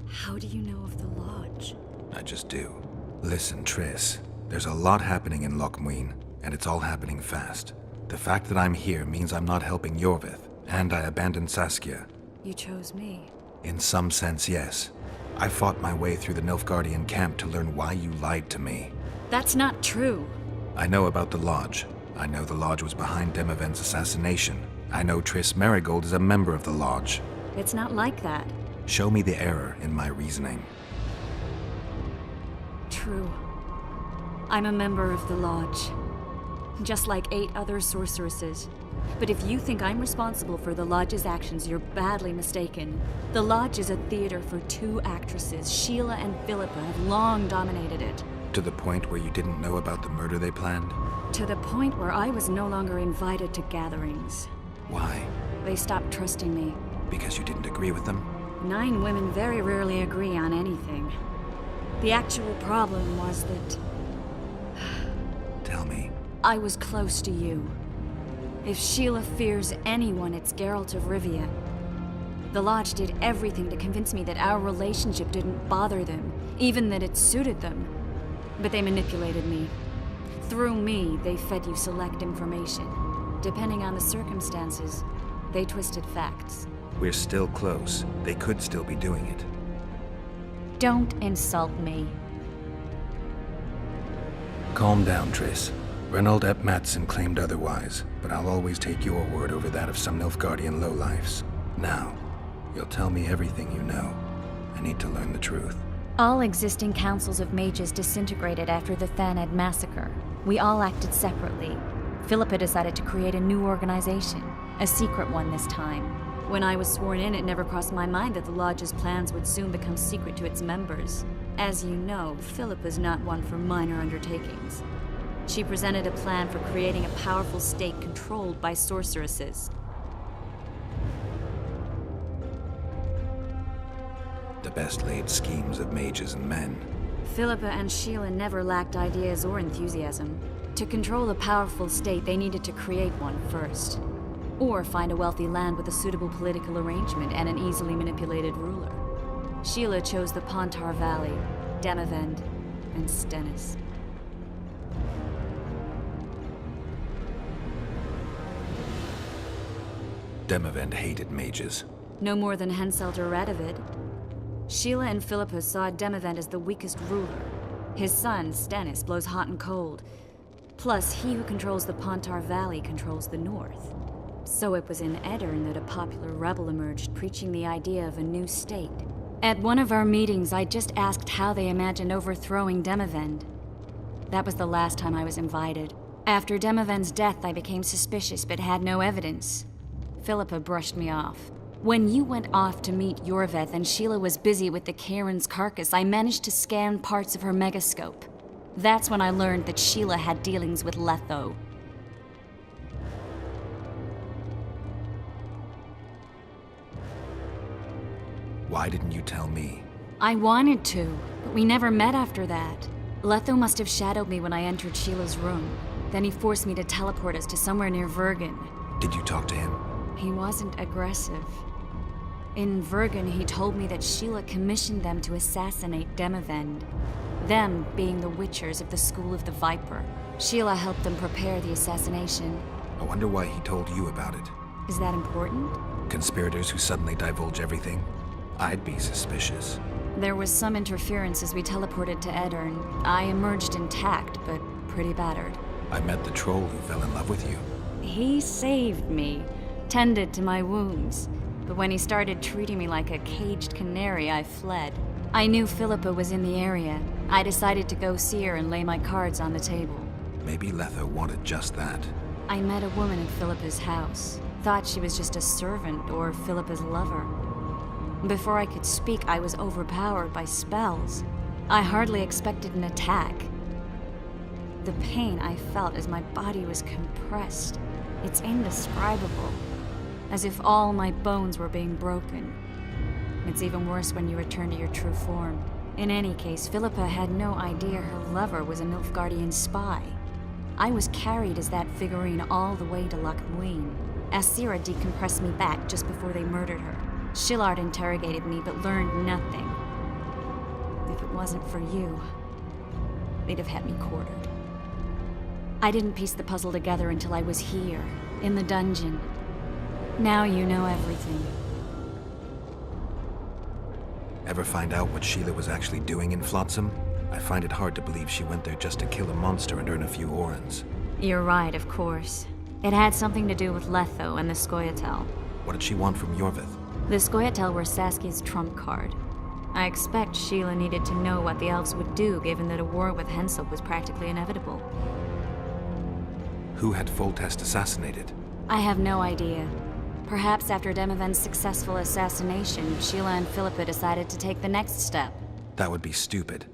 How do you know of the Lodge? I just do. Listen, Triss. There's a lot happening in Lochmuin, and it's all happening fast. The fact that I'm here means I'm not helping Iorveth, and I abandoned Saskia. You chose me. In some sense, yes. I fought my way through the Nilfgaardian camp to learn why you lied to me. That's not true. I know about the Lodge. I know the Lodge was behind Demavend's assassination. I know Triss Merigold is a member of the Lodge. It's not like that. Show me the error in my reasoning. True. I'm a member of the Lodge. Just like 8 other sorceresses. But if you think I'm responsible for the Lodge's actions, you're badly mistaken. The Lodge is a theater for 2 actresses. Sheila and Philippa have long dominated it. To the point where you didn't know about the murder they planned? To the point where I was no longer invited to gatherings. Why? They stopped trusting me. Because you didn't agree with them? 9 women very rarely agree on anything. The actual problem was that... Tell me. I was close to you. If Sheila fears anyone, it's Geralt of Rivia. The Lodge did everything to convince me that our relationship didn't bother them, even that it suited them. But they manipulated me. Through me, they fed you select information. Depending on the circumstances, they twisted facts. We're still close. They could still be doing it. Don't insult me. Calm down, Triss. Reynold Ep Matson claimed otherwise, but I'll always take your word over that of some Nilfgaardian lowlifes. Now, you'll tell me everything you know. I need to learn the truth. All existing councils of mages disintegrated after the Thaned massacre. We all acted separately. Philippa decided to create a new organization, a secret one this time. When I was sworn in, it never crossed my mind that the Lodge's plans would soon become secret to its members. As you know, Philippa's not one for minor undertakings. She presented a plan for creating a powerful state controlled by sorceresses. The best laid schemes of mages and men. Philippa and Sheila never lacked ideas or enthusiasm. To control a powerful state, they needed to create one first. Or find a wealthy land with a suitable political arrangement and an easily manipulated ruler. Sheila chose the Pontar Valley, Demavend, and Stennis. Demavend hated mages. No more than Henselt or Radovid. Sheila and Philippa saw Demavend as the weakest ruler. His son, Stennis, blows hot and cold. Plus, he who controls the Pontar Valley controls the north. So it was in Edirn that a popular rebel emerged, preaching the idea of a new state. At one of our meetings, I just asked how they imagined overthrowing Demavend. That was the last time I was invited. After Demavend's death, I became suspicious but had no evidence. Philippa brushed me off. When you went off to meet Iorveth and Sheila was busy with the Karen's carcass, I managed to scan parts of her megascope. That's when I learned that Sheila had dealings with Letho. Why didn't you tell me? I wanted to, but we never met after that. Letho must have shadowed me when I entered Sheila's room. Then he forced me to teleport us to somewhere near Vergen. Did you talk to him? He wasn't aggressive. In Vergen, he told me that Sheila commissioned them to assassinate Demavend. Them being the Witchers of the School of the Viper. Sheila helped them prepare the assassination. I wonder why he told you about it. Is that important? Conspirators who suddenly divulge everything? I'd be suspicious. There was some interference as we teleported to Edirn. I emerged intact, but pretty battered. I met the troll who fell in love with you. He saved me, tended to my wounds. But when he started treating me like a caged canary, I fled. I knew Philippa was in the area. I decided to go see her and lay my cards on the table. Maybe Letho wanted just that. I met a woman at Philippa's house. Thought she was just a servant or Philippa's lover. Before I could speak, I was overpowered by spells. I hardly expected an attack. The pain I felt as my body was compressed, it's indescribable. As if all my bones were being broken. It's even worse when you return to your true form. In any case, Philippa had no idea her lover was a Nilfgaardian spy. I was carried as that figurine all the way to Loch Muin. Asira decompressed me back just before they murdered her. Shillard interrogated me but learned nothing. If it wasn't for you, they'd have had me quartered. I didn't piece the puzzle together until I was here, in the dungeon. Now you know everything. Ever find out what Sheila was actually doing in Flotsam? I find it hard to believe she went there just to kill a monster and earn a few orens. You're right, of course. It had something to do with Letho and the Scoia'tael. What did she want from Iorveth? The Scoia'tael were Saskia's trump card. I expect Sheila needed to know what the elves would do, given that a war with Henselt was practically inevitable. Who had Foltest assassinated? I have no idea. Perhaps after Demavend's successful assassination, Sheila and Philippa decided to take the next step. That would be stupid.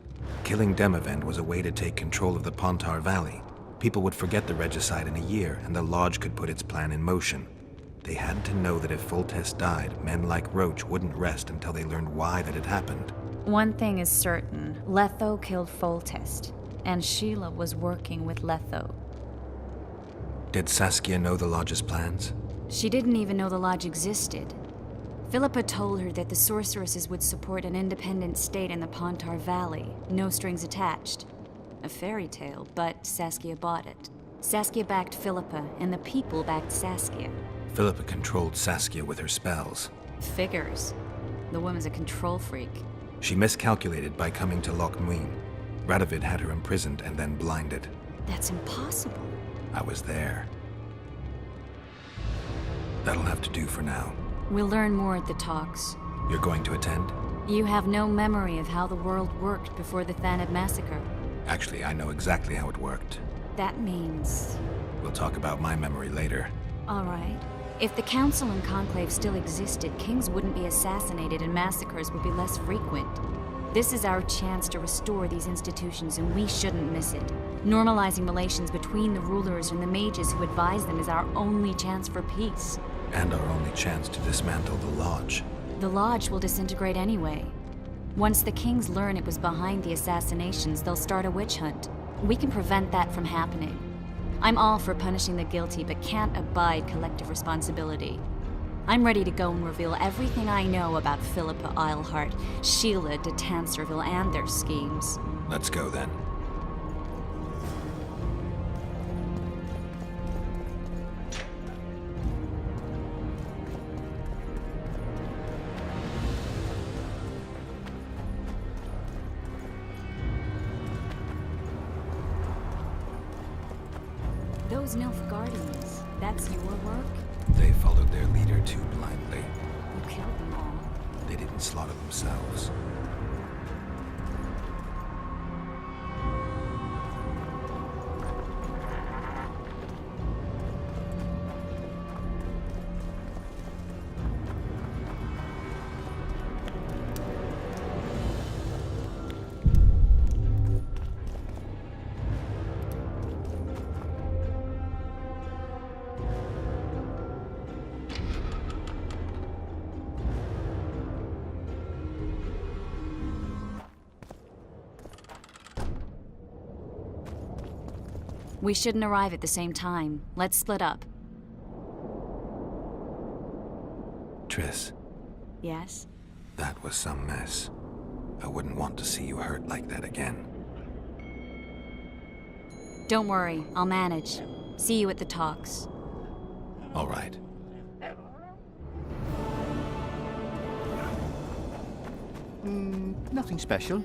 Killing Demavend was a way to take control of the Pontar Valley. People would forget the regicide in a year, and the Lodge could put its plan in motion. They had to know that if Foltest died, men like Roach wouldn't rest until they learned why that had happened. One thing is certain. Letho killed Foltest, and Sheila was working with Letho. Did Saskia know the Lodge's plans? She didn't even know the Lodge existed. Philippa told her that the sorceresses would support an independent state in the Pontar Valley, no strings attached. A fairy tale, but Saskia bought it. Saskia backed Philippa, and the people backed Saskia. Philippa controlled Saskia with her spells. Figures. The woman's a control freak. She miscalculated by coming to Loch Muin. Radovid had her imprisoned and then blinded. That's impossible. I was there. That'll have to do for now. We'll learn more at the talks. You're going to attend? You have no memory of how the world worked before the Thanad massacre. Actually, I know exactly how it worked. That means... We'll talk about my memory later. All right. If the Council and Conclave still existed, kings wouldn't be assassinated and massacres would be less frequent. This is our chance to restore these institutions, and we shouldn't miss it. Normalizing relations between the rulers and the mages who advise them is our only chance for peace. And our only chance to dismantle the Lodge. The Lodge will disintegrate anyway. Once the kings learn it was behind the assassinations, they'll start a witch hunt. We can prevent that from happening. I'm all for punishing the guilty, but can't abide collective responsibility. I'm ready to go and reveal everything I know about Philippa Eilhart, Sheila de Tanserville, and their schemes. Let's go then. Those Nilfgaardians, that's your work? They followed their leader too blindly. Who killed them all? They didn't slaughter themselves. We shouldn't arrive at the same time. Let's split up. Triss. Yes? That was some mess. I wouldn't want to see you hurt like that again. Don't worry, I'll manage. See you at the talks. All right. Nothing special.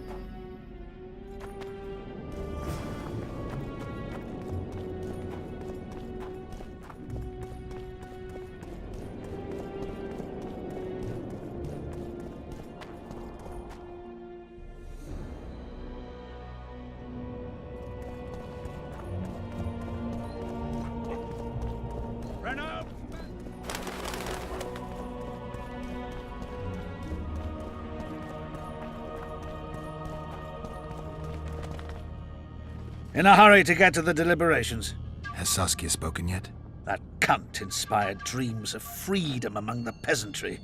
In a hurry to get to the deliberations. Has Saskia spoken yet? That cunt inspired dreams of freedom among the peasantry.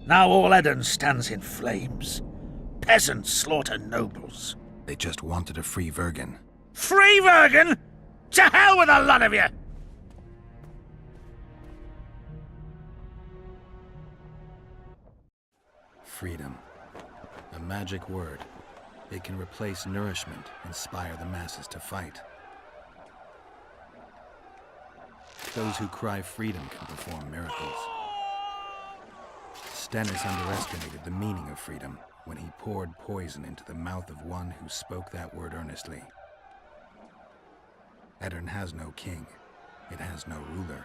Now all Eden stands in flames. Peasants slaughter nobles. They just wanted a free Vergen. Free Vergen? To hell with a lot of you! Freedom. A magic word. It can replace nourishment, inspire the masses to fight. Those who cry freedom can perform miracles. Stennis underestimated the meaning of freedom when he poured poison into the mouth of one who spoke that word earnestly. Edirn has no king. It has no ruler.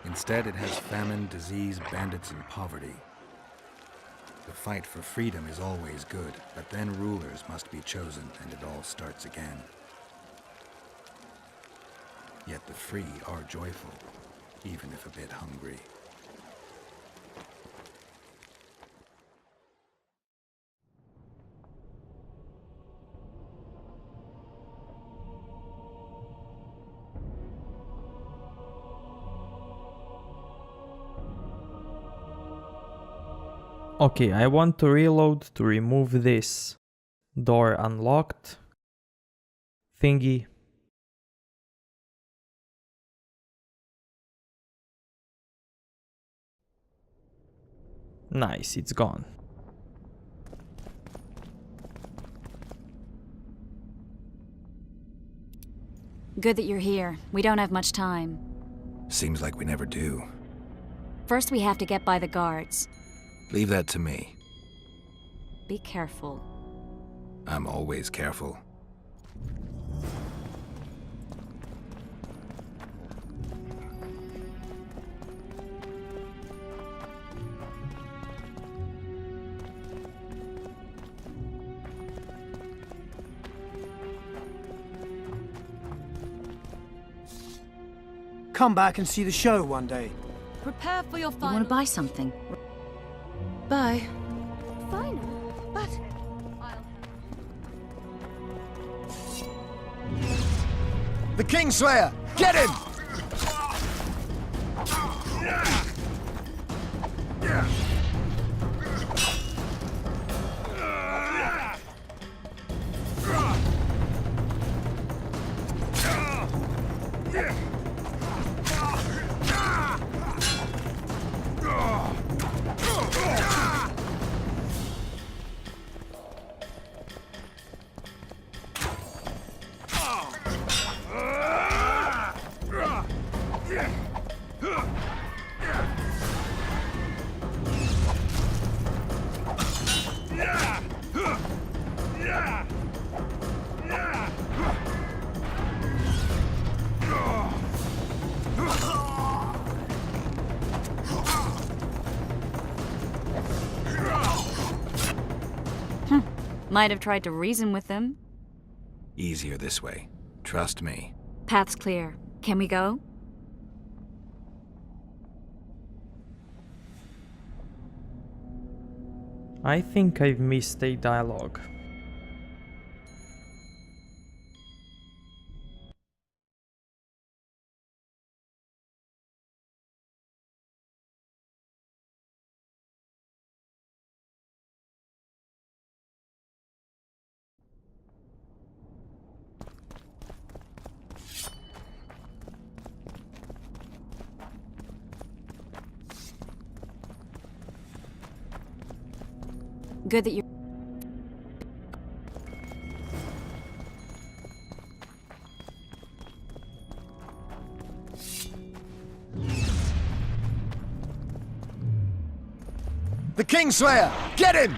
Instead, it has famine, disease, bandits, and poverty. The fight for freedom is always good, but then rulers must be chosen and it all starts again. Yet the free are joyful, even if a bit hungry. Okay, I want to reload to remove this door unlocked thingy. Nice, it's gone. Good that you're here. We don't have much time. Seems like we never do. First, we have to get by the guards. Leave that to me. Be careful. I'm always careful. Come back and see the show one day. Prepare for your final... You want to buy something? Bye. Final? But... The Kingslayer! Get him! Might have tried to reason with them. Easier this way. Trust me. Path's clear. Can we go? I think I've missed a dialogue. Good that you... The Kingslayer! Get him!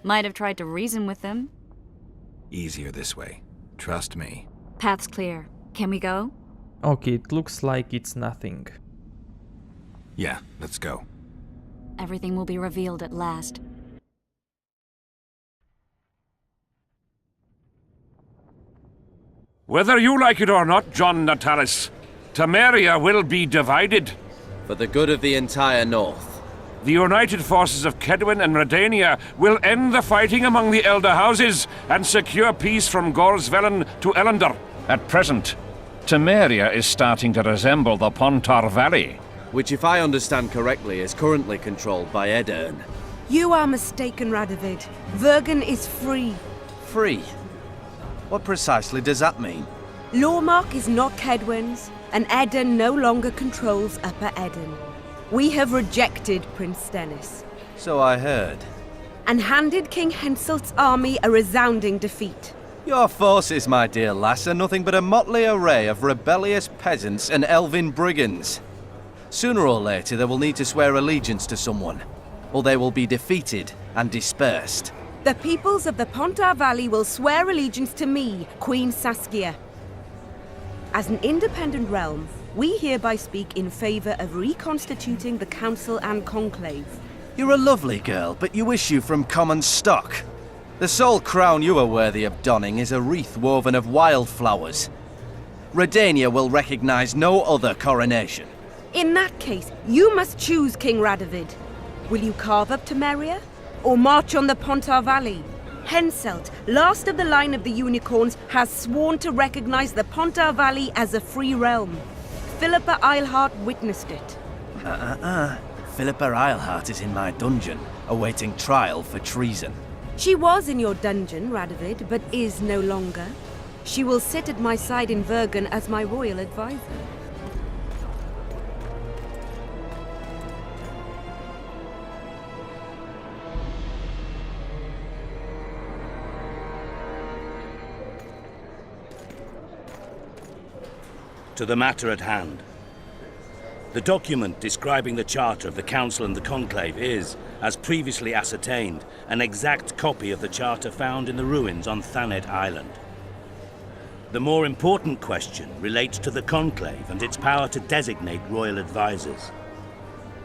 Might have tried to reason with them. Easier this way. Trust me. Path's clear. Can we go? Okay, it looks like it's nothing. Yeah, let's go. Everything will be revealed at last. Whether you like it or not, John Natalis, Temeria will be divided. For the good of the entire North. The united forces of Kedwin and Redania will end the fighting among the Elder Houses and secure peace from Gorsvelen to Ellender. At present, Temeria is starting to resemble the Pontar Valley. Which, if I understand correctly, is currently controlled by Edern. You are mistaken, Radovid. Vergen is free. Free? What precisely does that mean? Lormark is not Kedwin's, and Edern no longer controls Upper Edern. We have rejected Prince Stennis. So I heard. And handed King Henselt's army a resounding defeat. Your forces, my dear lass, are nothing but a motley array of rebellious peasants and elven brigands. Sooner or later they will need to swear allegiance to someone, or they will be defeated and dispersed. The peoples of the Pontar Valley will swear allegiance to me, Queen Saskia. As an independent realm, we hereby speak in favor of reconstituting the Council and Conclave. You're a lovely girl, but you issue from common stock. The sole crown you are worthy of donning is a wreath woven of wildflowers. Redania will recognize no other coronation. In that case, you must choose, King Radovid. Will you carve up Temeria, or march on the Pontar Valley? Henselt, last of the line of the Unicorns, has sworn to recognize the Pontar Valley as a free realm. Philippa Eilhart witnessed it. Philippa Eilhart is in my dungeon, awaiting trial for treason. She was in your dungeon, Radovid, but is no longer. She will sit at my side in Vergen as my royal advisor. To the matter at hand. The document describing the charter of the Council and the Conclave is, as previously ascertained, an exact copy of the charter found in the ruins on Thanet Island. The more important question relates to the Conclave and its power to designate royal advisors.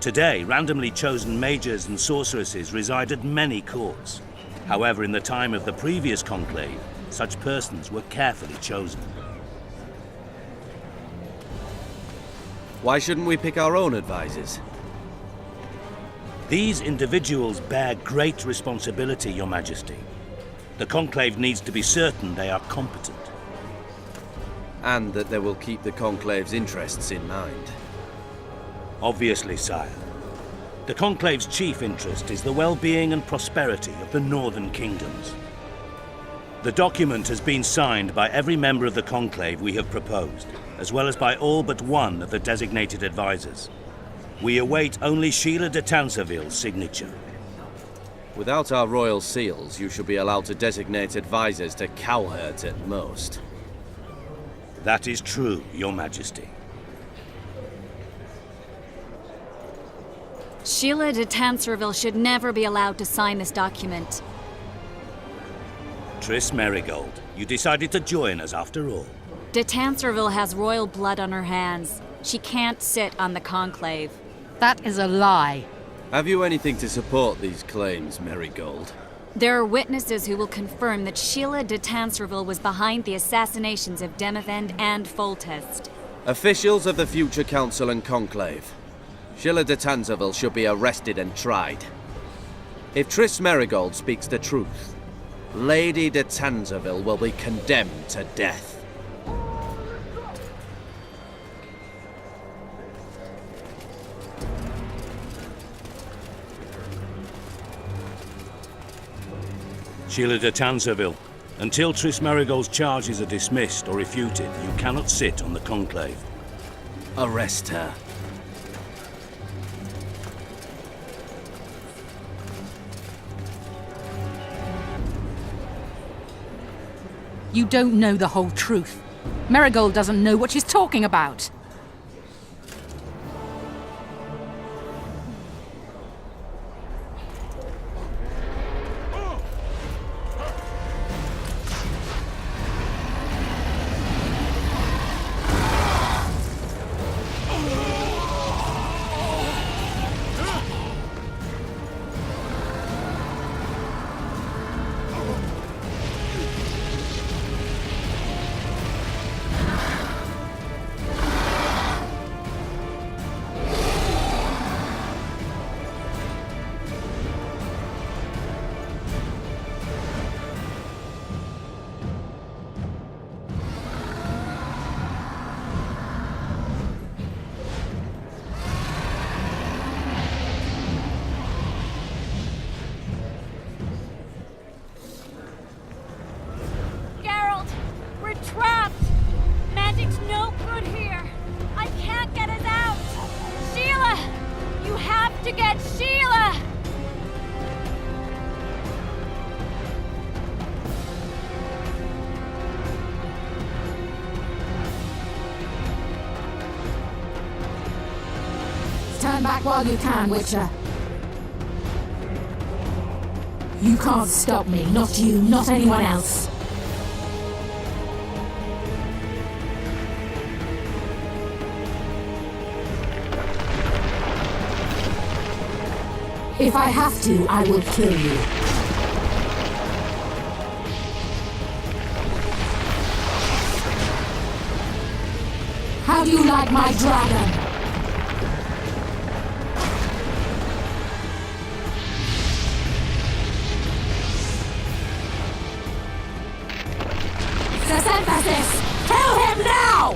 Today, randomly chosen mages and sorceresses reside at many courts. However, in the time of the previous Conclave, such persons were carefully chosen. Why shouldn't we pick our own advisors? These individuals bear great responsibility, Your Majesty. The Conclave needs to be certain they are competent. And that they will keep the Conclave's interests in mind. Obviously, sire. The Conclave's chief interest is the well-being and prosperity of the Northern Kingdoms. The document has been signed by every member of the Conclave we have proposed, as well as by all but one of the designated advisors. We await only Sheila de Tanserville's signature. Without our royal seals, you should be allowed to designate advisors to cowherds at most. That is true, Your Majesty. Sheila de Tanserville should never be allowed to sign this document. Triss Merigold, you decided to join us after all. De Tanserville has royal blood on her hands. She can't sit on the Conclave. That is a lie. Have you anything to support these claims, Merigold? There are witnesses who will confirm that Sheila de Tanserville was behind the assassinations of Demavend and Foltest. Officials of the future Council and Conclave. Sheila de Tanserville should be arrested and tried. If Triss Merigold speaks the truth, Lady de Tanserville will be condemned to death. Sheila de Tanserville, until Triss Merigold's charges are dismissed or refuted, you cannot sit on the Conclave. Arrest her. You don't know the whole truth. Merigold doesn't know what she's talking about. Turn back while you can, Witcher. You can't stop me, not you, not anyone else. If I have to, I will kill you. How do you like my dragon? Emphasis! Kill him now!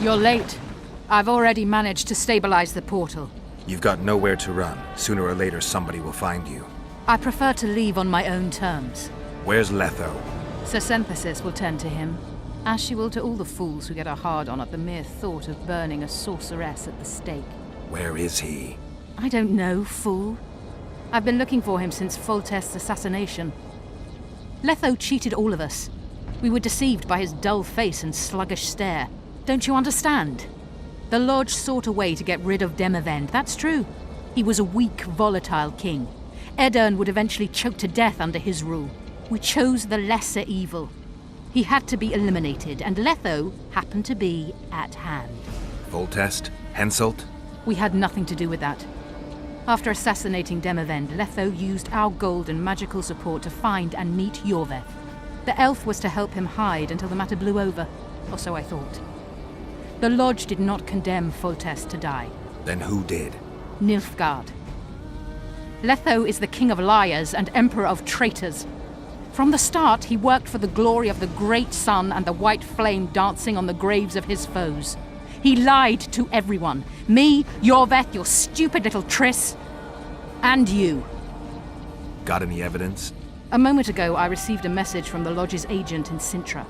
You're late. I've already managed to stabilize the portal. You've got nowhere to run. Sooner or later, somebody will find you. I prefer to leave on my own terms. Where's Letho? Synthesis will tend to him, as she will to all the fools who get a hard-on at the mere thought of burning a sorceress at the stake. Where is he? I don't know, fool. I've been looking for him since Foltest's assassination. Letho cheated all of us. We were deceived by his dull face and sluggish stare. Don't you understand? The Lodge sought a way to get rid of Demavend, that's true. He was a weak, volatile king. Edirn would eventually choke to death under his rule. We chose the lesser evil. He had to be eliminated, and Letho happened to be at hand. Foltest? Henselt? We had nothing to do with that. After assassinating Demavend, Letho used our gold and magical support to find and meet Iorveth. The elf was to help him hide until the matter blew over, or so I thought. The Lodge did not condemn Foltest to die. Then who did? Nilfgaard. Letho is the king of liars and emperor of traitors. From the start, he worked for the glory of the great sun and the white flame dancing on the graves of his foes. He lied to everyone. Me, Iorveth, your stupid little Triss, and you. Got any evidence? A moment ago, I received a message from the Lodge's agent in Sintra.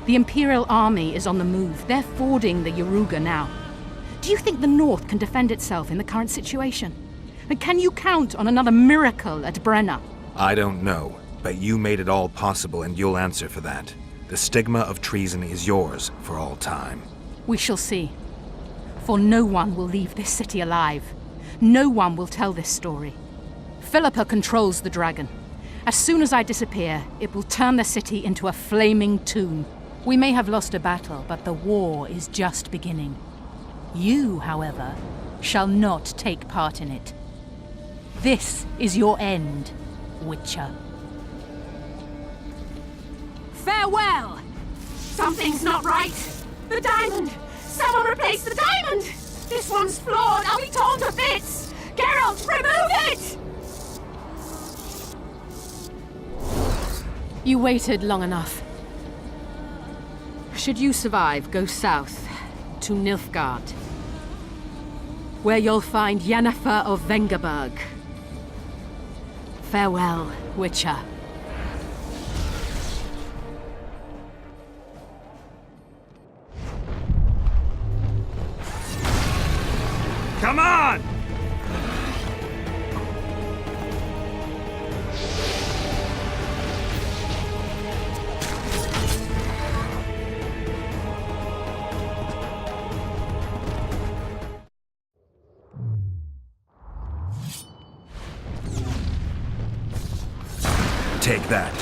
The Imperial Army is on the move. They're fording the Yaruga now. Do you think the North can defend itself in the current situation? And can you count on another miracle at Brenna? I don't know, but you made it all possible and you'll answer for that. The stigma of treason is yours for all time. We shall see. For no one will leave this city alive. No one will tell this story. Philippa controls the dragon. As soon as I disappear, it will turn the city into a flaming tomb. We may have lost a battle, but the war is just beginning. You, however, shall not take part in it. This is your end, Witcher. Farewell! Something's not right! The diamond! Someone replace the diamond! This one's flawed! I'll be torn to bits! Geralt, remove it! You waited long enough. Should you survive, go south to Nilfgaard, where you'll find Yennefer of Vengerberg. Farewell, Witcher. Come on! Take that.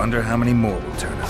Wonder how many more will turn up.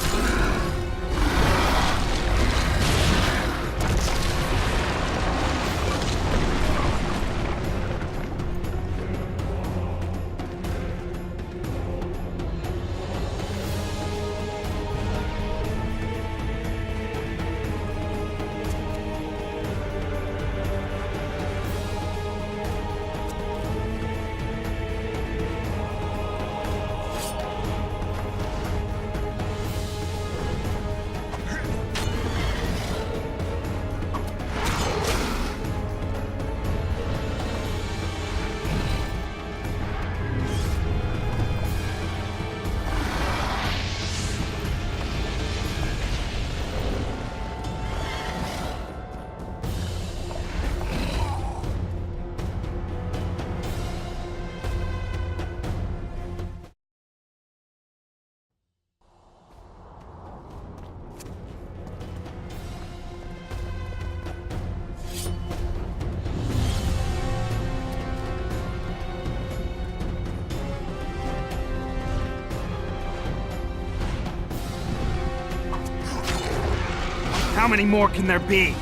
How many more can there be?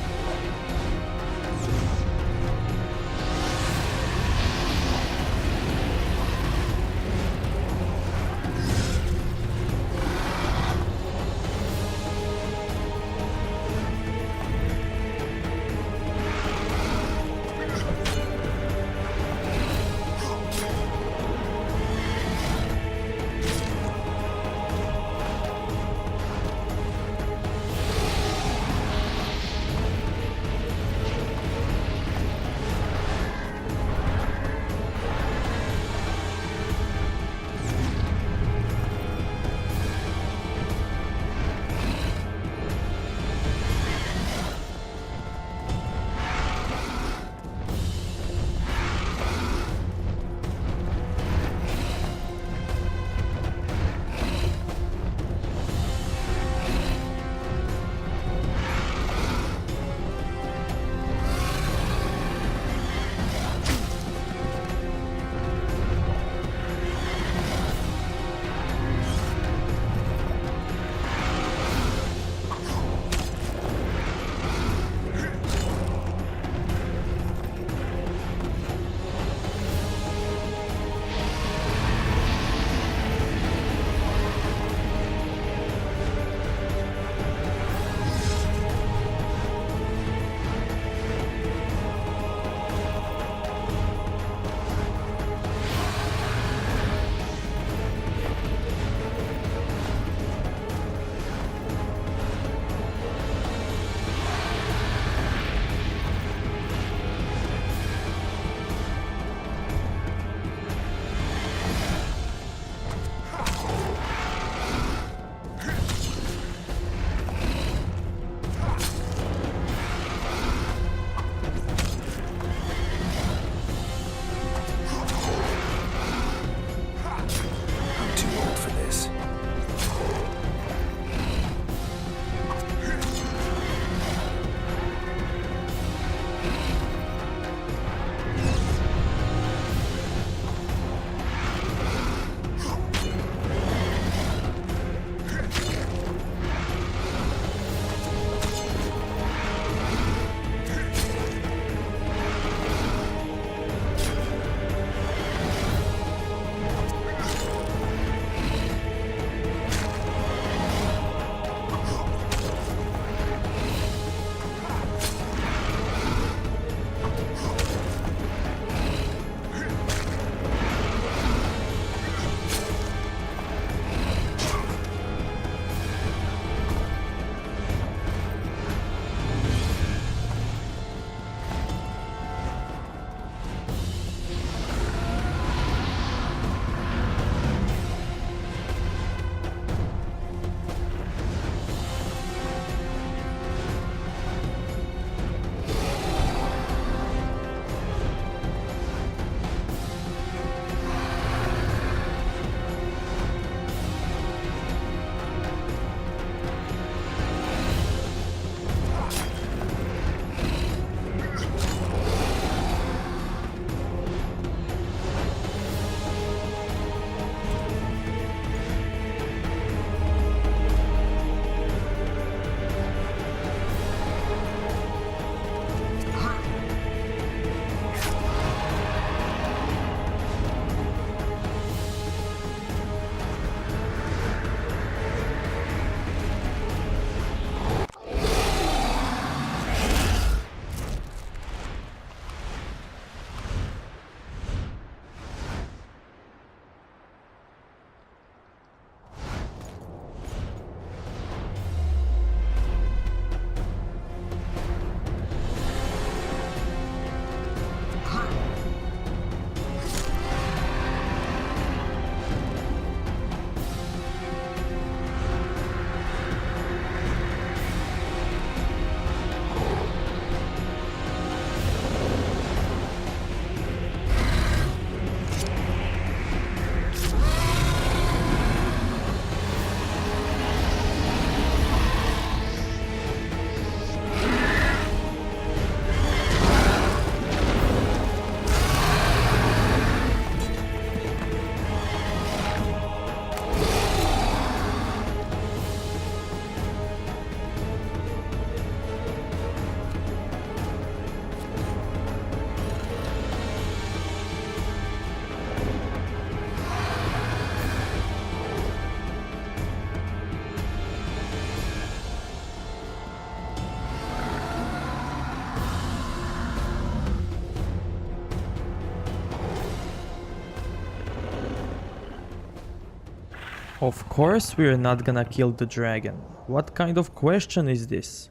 Of course we're not gonna kill the dragon. What kind of question is this?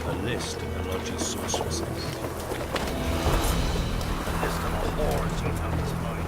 A list of the lodge's sorceresses. A list of the hordes you'll have to find.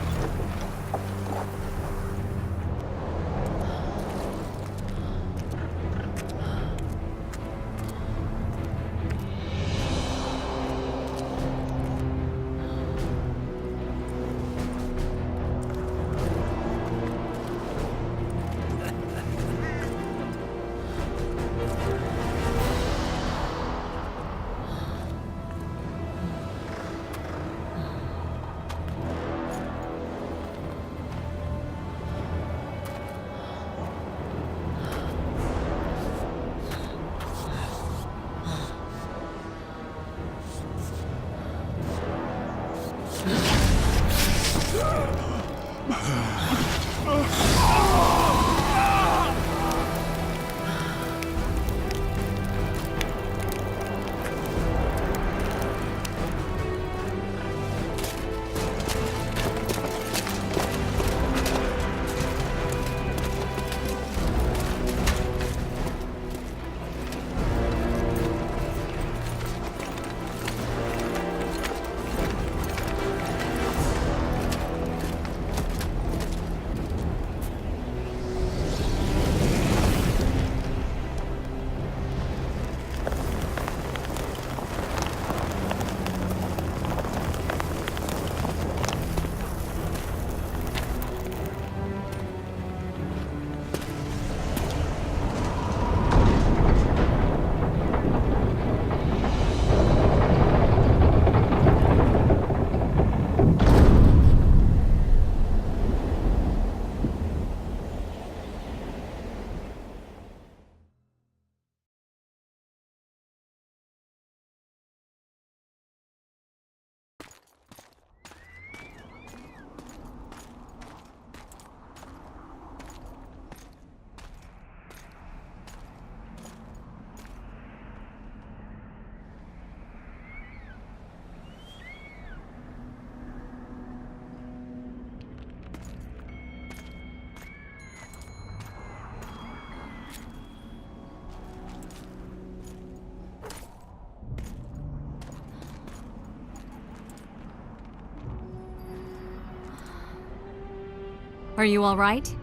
Are you all right?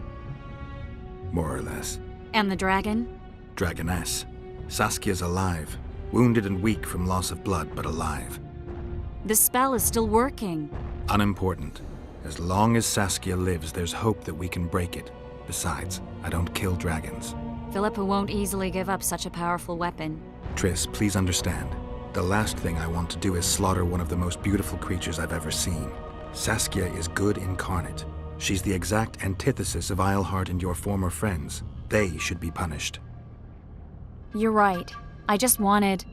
More or less. And the dragon? Dragoness. Saskia's alive. Wounded and weak from loss of blood, but alive. The spell is still working. Unimportant. As long as Saskia lives, there's hope that we can break it. Besides, I don't kill dragons. Philippa won't easily give up such a powerful weapon. Triss, please understand. The last thing I want to do is slaughter one of the most beautiful creatures I've ever seen. Saskia is good incarnate. She's the exact antithesis of Eilhart and your former friends. They should be punished. You're right. I just wanted...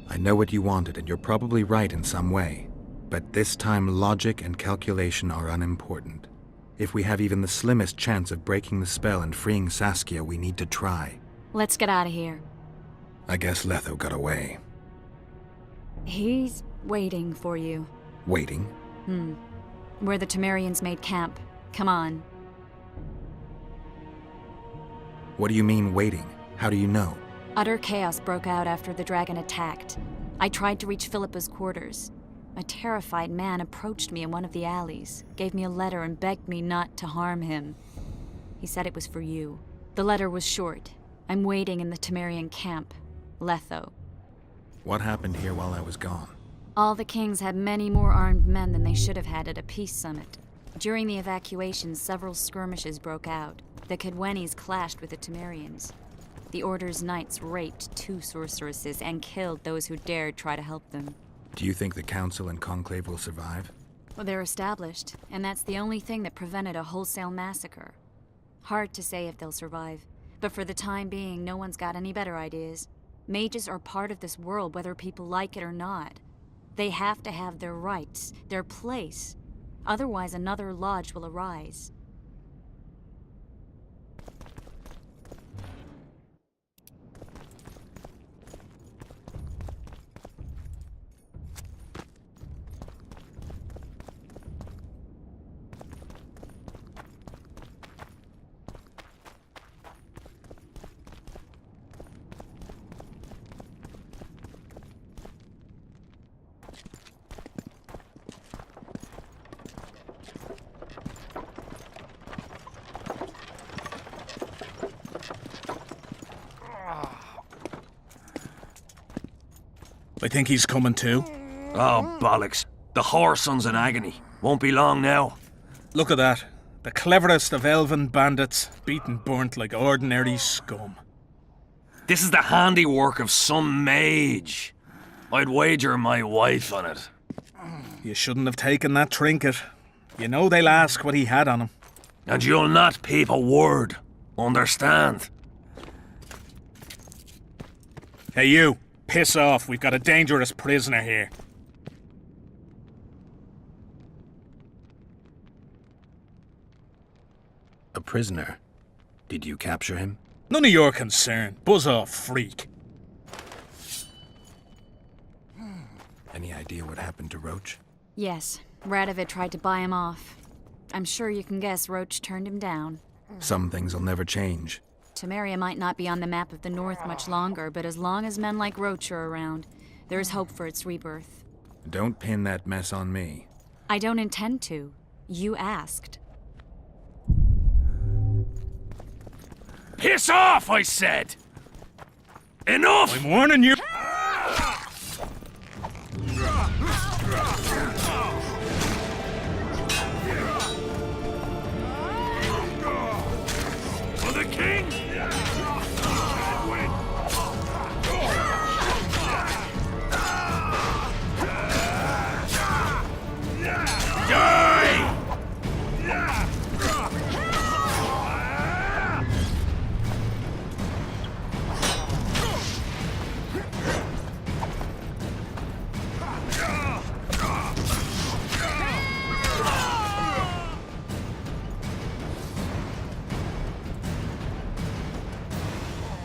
I know what you wanted, and you're probably right in some way. But this time, logic and calculation are unimportant. If we have even the slimmest chance of breaking the spell and freeing Saskia, we need to try. Let's get out of here. I guess Letho got away. He's waiting for you. Waiting? Where the Temerians made camp. Come on. What do you mean, waiting? How do you know? Utter chaos broke out after the dragon attacked. I tried to reach Philippa's quarters. A terrified man approached me in one of the alleys, gave me a letter and begged me not to harm him. He said it was for you. The letter was short. I'm waiting in the Temerian camp. Letho. What happened here while I was gone? All the kings had many more armed men than they should have had at a peace summit. During the evacuation, several skirmishes broke out. The Kedwenis clashed with the Temerians. The Order's knights raped 2 sorceresses and killed those who dared try to help them. Do you think the Council and Conclave will survive? Well, they're established, and that's the only thing that prevented a wholesale massacre. Hard to say if they'll survive, but for the time being, no one's got any better ideas. Mages are part of this world, whether people like it or not. They have to have their rights, their place. Otherwise, another lodge will arise. I think he's coming too. Oh, bollocks. The whoreson's in agony. Won't be long now. Look at that. The cleverest of elven bandits, beaten burnt like ordinary scum. This is the handiwork of some mage. I'd wager my wife on it. You shouldn't have taken that trinket. You know they'll ask what he had on him. And you'll not peep a word. Understand? Hey you, piss off. We've got a dangerous prisoner here. A prisoner? Did you capture him? None of your concern. Buzz off, freak. Any idea what happened to Roach? Yes, Radovid tried to buy him off. I'm sure you can guess Roach turned him down. Some things will never change. Temeria might not be on the map of the North much longer, but as long as men like Roach are around, there's hope for its rebirth. Don't pin that mess on me. I don't intend to. You asked. Piss off, I said! Enough! I'm warning you! For the king! Die!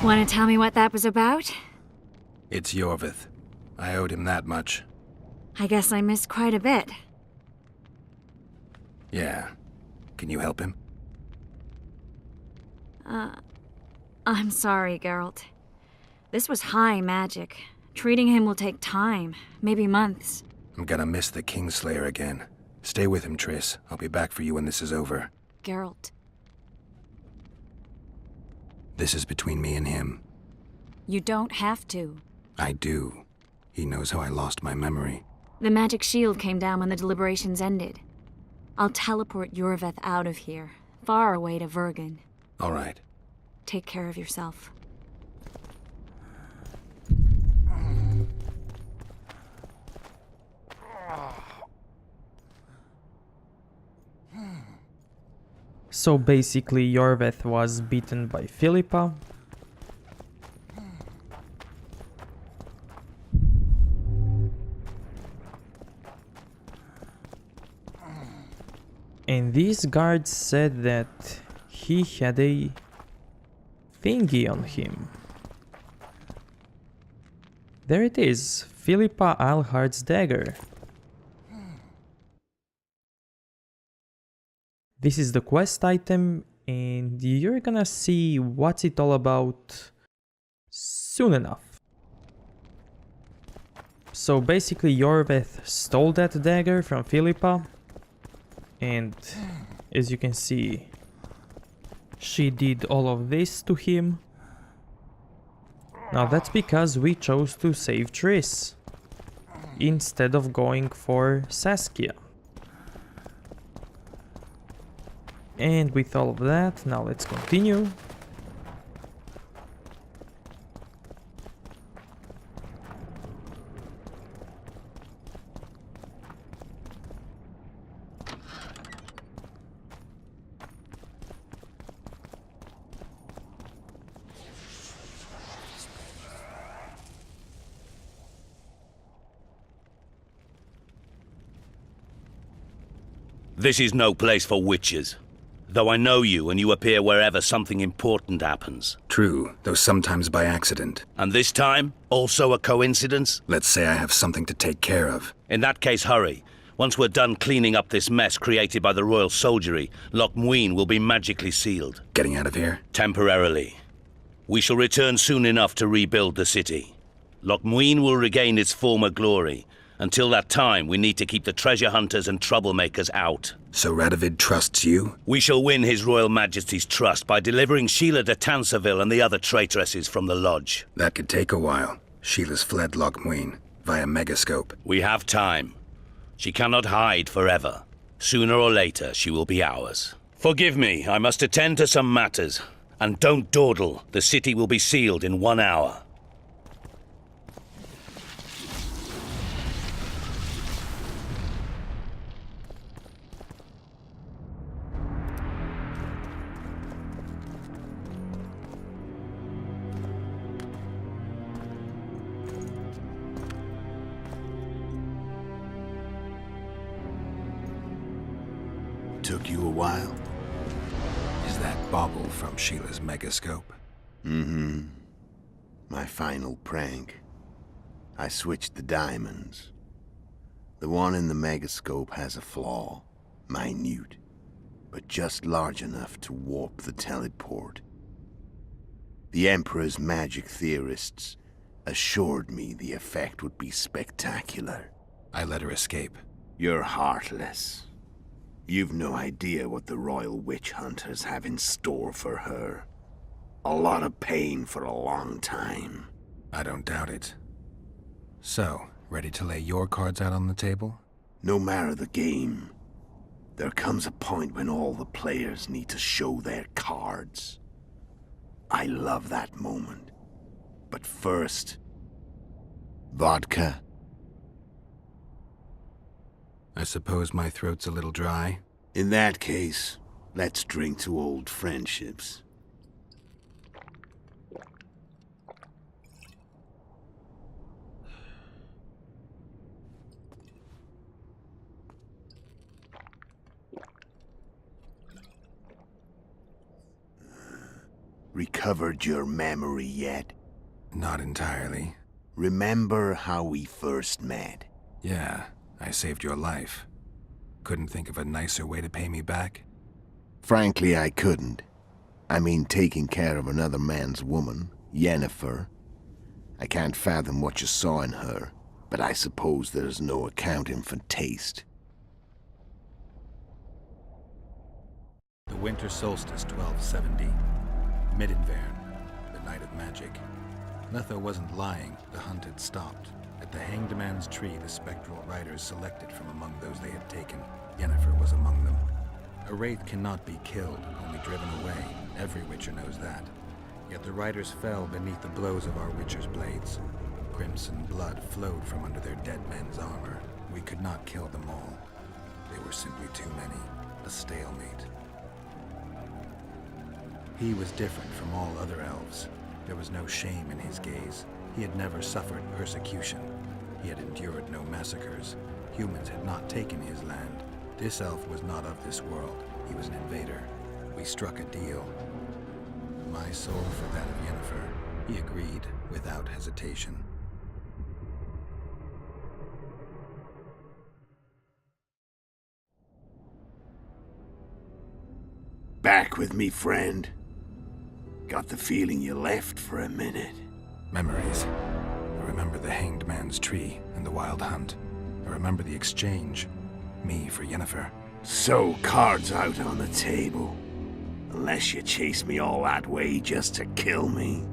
Want to tell me what that was about? It's Iorveth. I owed him that much. I guess I missed quite a bit. Yeah. Can you help him? I'm sorry, Geralt. This was high magic. Treating him will take time, maybe months. I'm gonna miss the Kingslayer again. Stay with him, Triss. I'll be back for you when this is over. Geralt, This is between me and him. you don't have to. I do. He knows how I lost my memory. The magic shield came down when the deliberations ended. I'll teleport Iorveth out of here, far away to Vergen. All right. Take care of yourself. So basically Iorveth was beaten by Philippa. And these guards said that he had a thingy on him. There it is, Philippa Eilhardt's dagger. This is the quest item, and you're gonna see what's it all about soon enough. So basically Iorveth stole that dagger from Philippa, and as you can see, she did all of this to him. Now that's because we chose to save Triss, instead of going for Saskia. And with all of that, now let's continue. This is no place for witches. Though I know you and you appear wherever something important happens. True, though sometimes by accident. And this time, also a coincidence? Let's say I have something to take care of. In that case, hurry. Once we're done cleaning up this mess created by the royal soldiery, Loch Muin will be magically sealed. Getting out of here? Temporarily. We shall return soon enough to rebuild the city. Loch Muin will regain its former glory. Until that time, we need to keep the treasure hunters and troublemakers out. So Radovid trusts you? We shall win His Royal Majesty's trust by delivering Sheila de Tansarville and the other traitresses from the lodge. That could take a while. Sheila's fled Loch Muin via Megascope. We have time. She cannot hide forever. Sooner or later, she will be ours. Forgive me, I must attend to some matters. And don't dawdle. The city will be sealed in 1 hour. Took you a while? Is that bauble from Sheila's Megascope? Mm-hmm. My final prank. I switched the diamonds. The one in the Megascope has a flaw. Minute. But just large enough to warp the teleport. The Emperor's magic theorists assured me the effect would be spectacular. I let her escape. You're heartless. You've no idea what the Royal Witch Hunters have in store for her. A lot of pain for a long time. I don't doubt it. So, ready to lay your cards out on the table? No matter the game, there comes a point when all the players need to show their cards. I love that moment. But first, vodka. I suppose my throat's a little dry. In that case, let's drink to old friendships. Recovered your memory yet? Not entirely. Remember how we first met? Yeah. I saved your life. Couldn't think of a nicer way to pay me back? Frankly, I couldn't. I mean, taking care of another man's woman, Yennefer. I can't fathom what you saw in her, but I suppose there's no accounting for taste. The winter solstice, 1270. Midinvern, the night of magic. Letho wasn't lying, the hunt had stopped. At the Hanged Man's Tree, the spectral riders selected from among those they had taken. Yennefer was among them. A wraith cannot be killed, only driven away. Every witcher knows that. Yet the riders fell beneath the blows of our witcher's blades. Crimson blood flowed from under their dead men's armor. We could not kill them all. They were simply too many. A stalemate. He was different from all other elves. There was no shame in his gaze. He had never suffered persecution. He had endured no massacres. Humans had not taken his land. This elf was not of this world. He was an invader. We struck a deal. My soul for that of Yennefer. He agreed without hesitation. Back with me, friend. Got the feeling you left for a minute. Memories. I remember the Hanged Man's Tree and the Wild Hunt. I remember the exchange. Me for Yennefer. So, cards out on the table. Unless you chase me all that way just to kill me.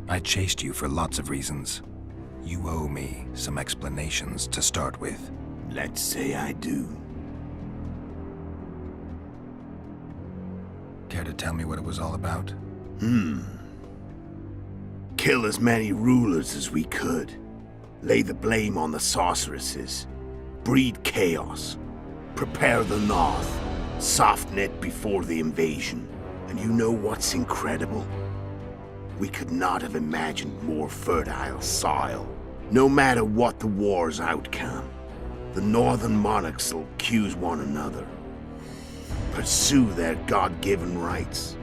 I chased you for lots of reasons. You owe me some explanations to start with. Let's say I do. Care to tell me what it was all about? Kill as many rulers as we could. Lay the blame on the sorceresses. Breed chaos. Prepare the north. Soften it before the invasion. And you know what's incredible? We could not have imagined more fertile soil. No matter what the war's outcome, The northern monarchs will accuse one another, pursue their God-given rights,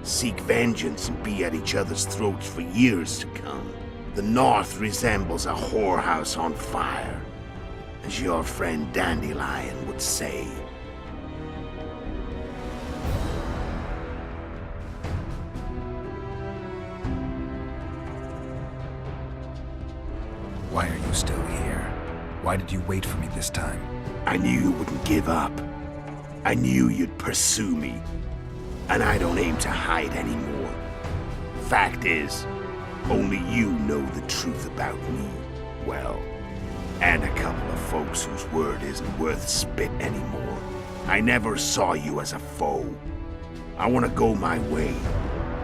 seek vengeance and be at each other's throats for years to come. The north resembles a whorehouse on fire, as your friend Dandelion would say. Why are you still here? Why did you wait for me this time? I knew you wouldn't give up. I knew you'd pursue me. And I don't aim to hide anymore. Fact is, only you know the truth about me. Well, and a couple of folks whose word isn't worth spit anymore. I never saw you as a foe. I want to go my way.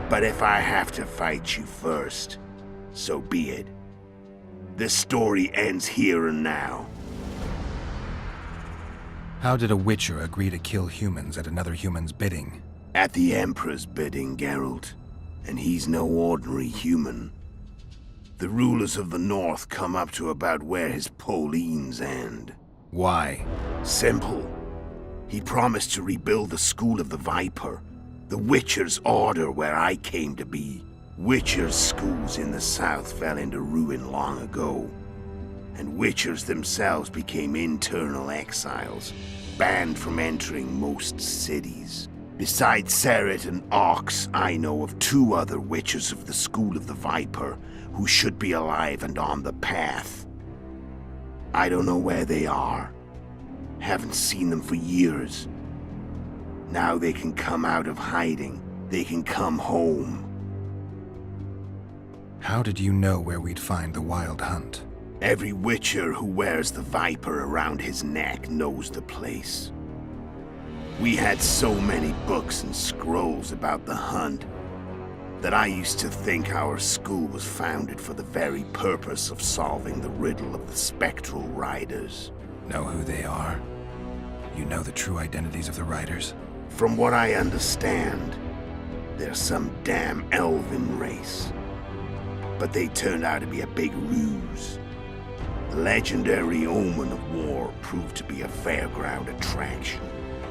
But if I have to fight you first, so be it. This story ends here and now. How did a Witcher agree to kill humans at another human's bidding? At the Emperor's bidding, Geralt. And he's no ordinary human. The rulers of the North come up to about where his Pauline's end. Why? Simple. He promised to rebuild the School of the Viper, the Witcher's order where I came to be. Witcher's schools in the south fell into ruin long ago, and Witchers themselves became internal exiles, banned from entering most cities. Besides Seret and Ox, I know of 2 other Witchers of the School of the Viper who should be alive and on the path. I don't know where they are. Haven't seen them for years. Now they can come out of hiding. They can come home. How did you know where we'd find the Wild Hunt? Every Witcher who wears the Viper around his neck knows the place. We had so many books and scrolls about the hunt that I used to think our school was founded for the very purpose of solving the riddle of the spectral riders. Know who they are? You know the true identities of the riders? From what I understand, they're some damn elven race. But they turned out to be a big ruse. The legendary Omen of War proved to be a fairground attraction.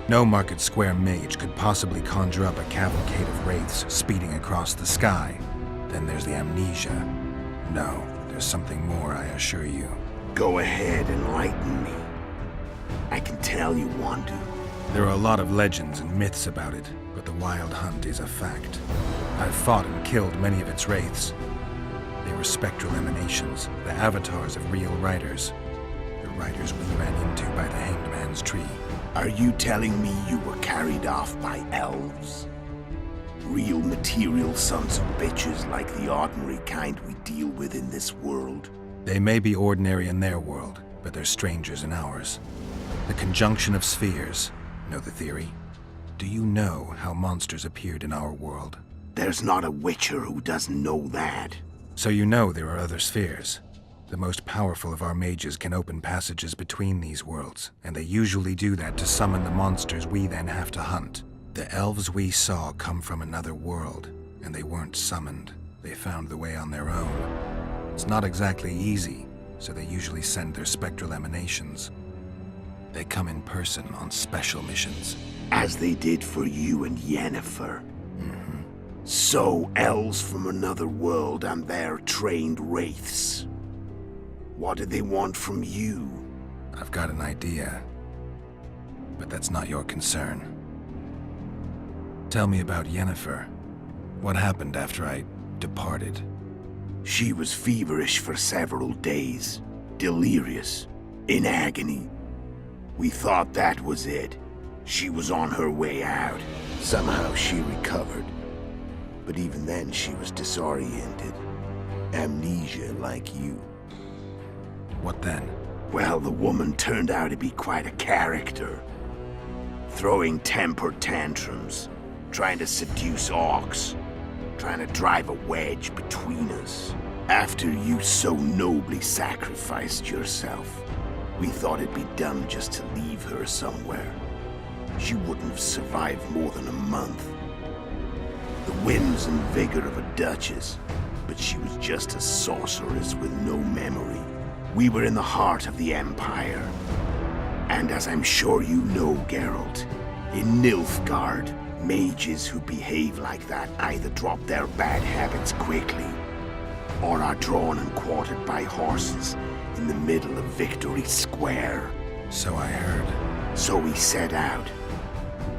No Market Square mage could possibly conjure up a cavalcade of wraiths speeding across the sky. Then there's the amnesia. No, there's something more, I assure you. Go ahead, enlighten me. I can tell you want to. There are a lot of legends and myths about it, but the Wild Hunt is a fact. I've fought and killed many of its wraiths. They were spectral emanations, the avatars of real riders. The riders we ran into by the Hanged Man's Tree. Are you telling me you were carried off by elves? Real material sons of bitches like the ordinary kind we deal with in this world? They may be ordinary in their world, but they're strangers in ours. The conjunction of spheres. Know the theory? Do you know how monsters appeared in our world? There's not a Witcher who doesn't know that. So you know there are other spheres. The most powerful of our mages can open passages between these worlds, and they usually do that to summon the monsters we then have to hunt. The elves we saw come from another world, and they weren't summoned. They found the way on their own. It's not exactly easy, so they usually send their spectral emanations. They come in person on special missions. As they did for you and Yennefer. Mm-hmm. So, elves from another world and their trained wraiths. What do they want from you? I've got an idea, but that's not your concern. Tell me about Yennefer. What happened after I departed? She was feverish for several days, delirious, in agony. We thought that was it. She was on her way out. Somehow she recovered. But even then she was disoriented. Amnesia like you. What then? Well, the woman turned out to be quite a character. Throwing temper tantrums, trying to seduce orcs, trying to drive a wedge between us. After you so nobly sacrificed yourself, we thought it'd be dumb just to leave her somewhere. She wouldn't have survived more than a month. The whims and vigor of a duchess, but she was just a sorceress with no memory. We were in the heart of the Empire. And as I'm sure you know, Geralt, in Nilfgaard, mages who behave like that either drop their bad habits quickly, or are drawn and quartered by horses in the middle of Victory Square. So I heard. So we set out,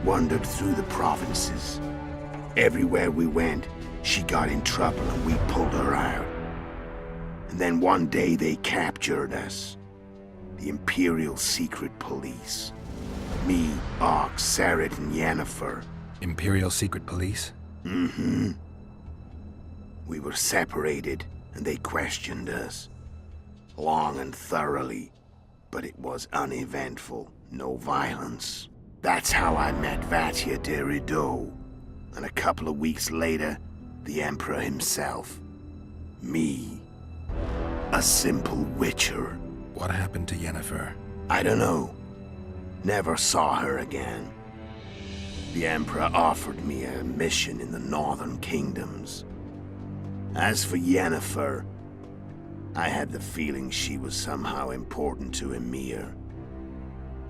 wandered through the provinces. Everywhere we went, she got in trouble and we pulled her out. And then one day they captured us. The Imperial Secret Police. Me, Ox, Sarah, and Yennefer. Imperial Secret Police? Mm-hmm. We were separated, and they questioned us. Long and thoroughly, but it was uneventful, no violence. That's how I met Vatia de Rideau, and a couple of weeks later, the Emperor himself. Me. A simple witcher. What happened to Yennefer? I don't know. Never saw her again. The Emperor offered me a mission in the northern kingdoms. As for Yennefer, I had the feeling she was somehow important to Emir.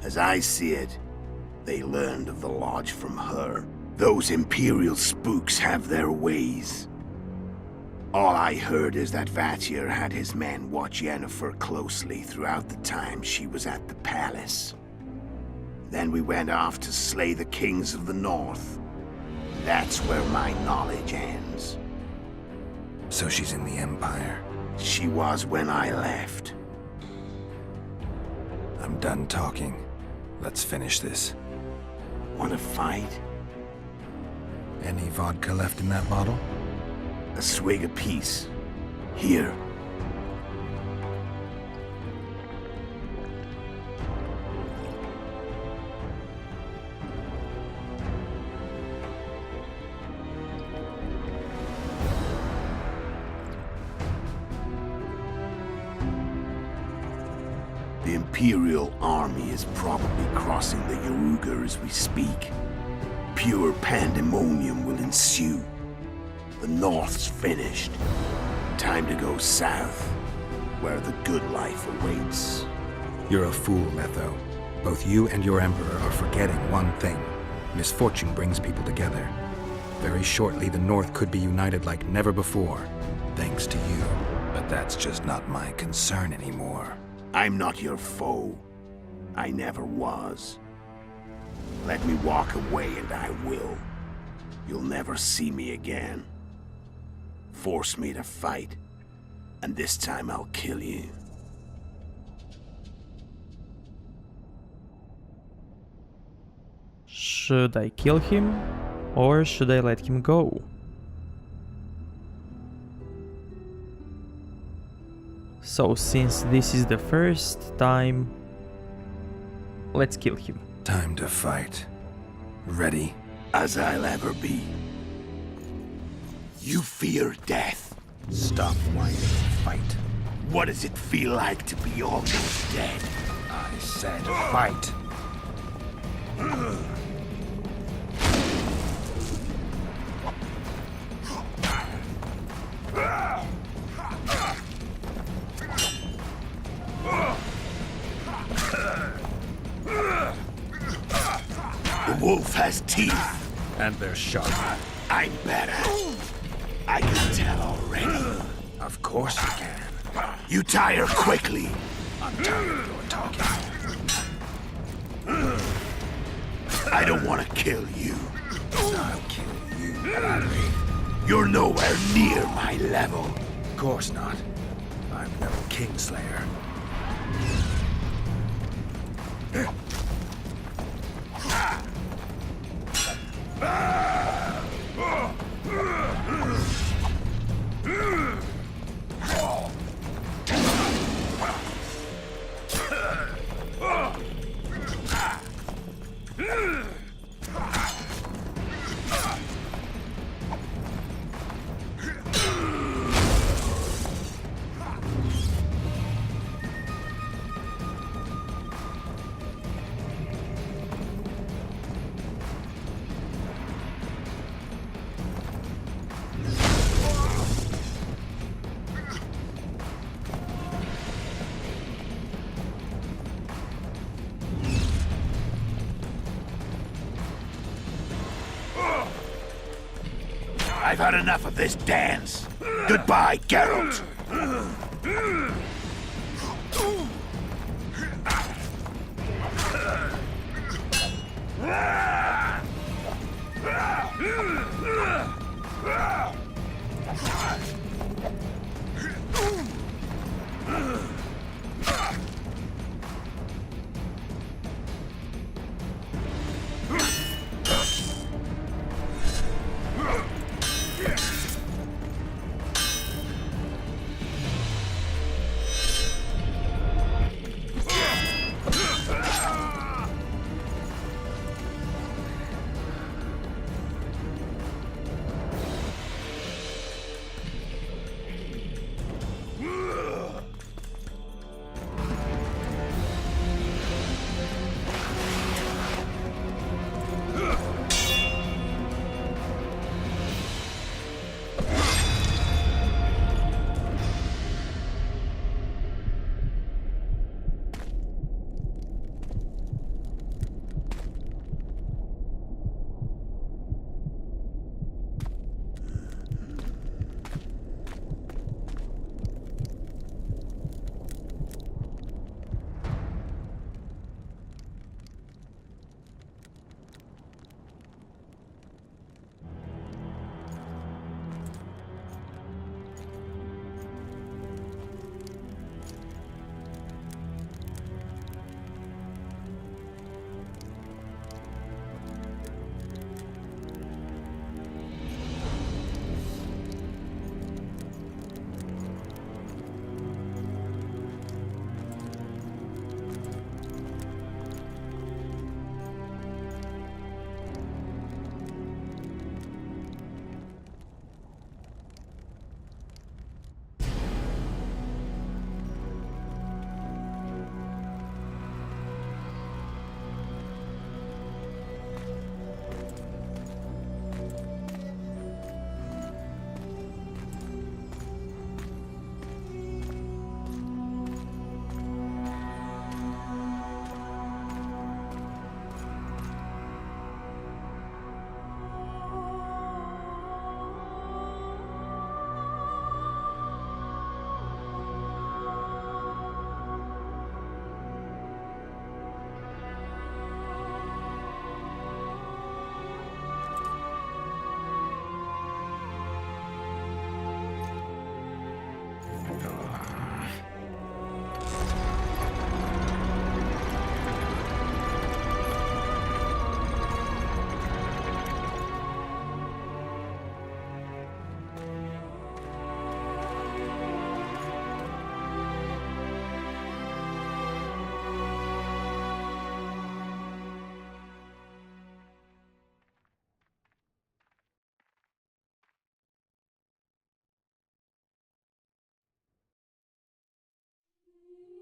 As I see it, they learned of the Lodge from her. Those Imperial spooks have their ways. All I heard is that Vatir had his men watch Yennefer closely throughout the time she was at the palace. Then we went off to slay the kings of the north. That's where my knowledge ends. So she's in the Empire? She was when I left. I'm done talking. Let's finish this. Want to fight? Any vodka left in that bottle? A swig apiece. Here. The Imperial army is probably crossing the Yaruga as we speak. Pure pandemonium will ensue. The North's finished. Time to go south, where the good life awaits. You're a fool, Letho. Both you and your Emperor are forgetting one thing. Misfortune brings people together. Very shortly, the North could be united like never before, thanks to you. But that's just not my concern anymore. I'm not your foe. I never was. Let me walk away and I will. You'll never see me again. Force me to fight, and this time I'll kill you. Should I kill him, or should I let him go? So since this is the first time, let's kill him. Time to fight. Ready? As I'll ever be. You fear death. Stop whining and fight. What does it feel like to be almost dead? I said fight. The wolf has teeth. And they're sharp. I'm better. I can tell already. Of course you can. You tire quickly. I'm tired of your talking. I don't want to kill you. I'll kill you, gladly. You're nowhere near my level. Of course not. I'm no Kingslayer. I've had enough of this dance. Goodbye, Geralt.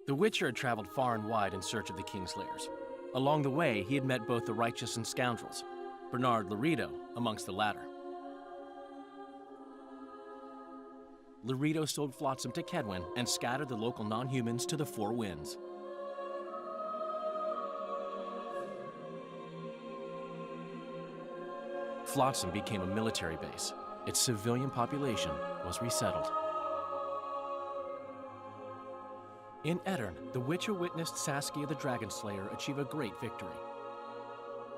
The Witcher had traveled far and wide in search of the Kingslayers. Along the way, he had met both the righteous and scoundrels, Bernard Laredo amongst the latter. Laredo sold Flotsam to Kedwin and scattered the local non-humans to the four winds. Flotsam became a military base. Its civilian population was resettled. In Edirn, the Witcher witnessed Saskia the Dragon Slayer achieve a great victory.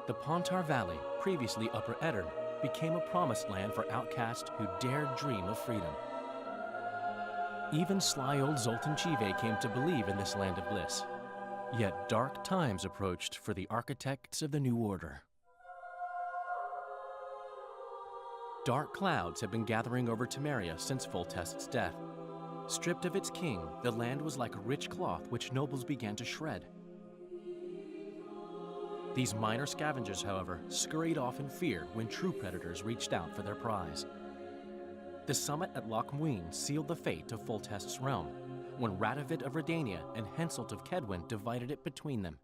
The Pontar Valley, previously Upper Edirn, became a promised land for outcasts who dared dream of freedom. Even sly old Zoltan Chive came to believe in this land of bliss. Yet dark times approached for the architects of the New Order. Dark clouds had been gathering over Temeria since Foltest's death. Stripped of its king, the land was like a rich cloth which nobles began to shred. These minor scavengers, however, scurried off in fear when true predators reached out for their prize. The summit at Loch Muin sealed the fate of Foltest's realm, when Radovid of Redania and Henselt of Kedwin divided it between them.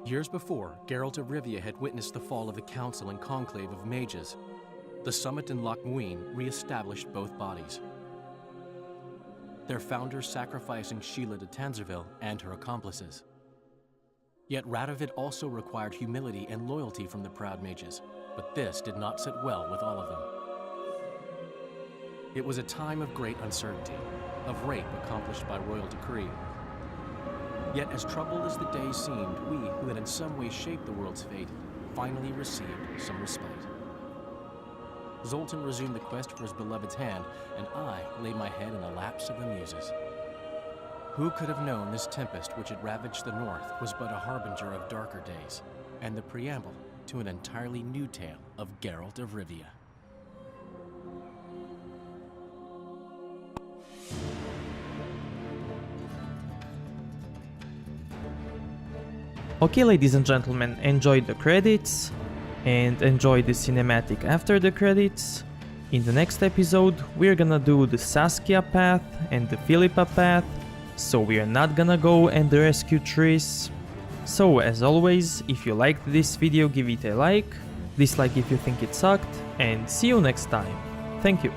Years before, Geralt of Rivia had witnessed the fall of the Council and Conclave of Mages. The summit in Loch Muin re-established both bodies, their founders sacrificing Sheila de Tanzerville and her accomplices. Yet Radovid also required humility and loyalty from the proud mages, but this did not sit well with all of them. It was a time of great uncertainty, of rape accomplished by royal decree. Yet as troubled as the days seemed, we, who had in some way shaped the world's fate, finally received some respite. Zoltan resumed the quest for his beloved's hand, and I laid my head in the laps of the muses. Who could have known this tempest which had ravaged the north was but a harbinger of darker days, and the preamble to an entirely new tale of Geralt of Rivia. Okay, ladies and gentlemen, enjoy the credits and enjoy the cinematic after the credits. In the next episode, we're gonna do the Saskia path and the Philippa path, so we're not gonna go and rescue Triss. So as always, if you liked this video, give it a like, dislike if you think it sucked, and see you next time. Thank you.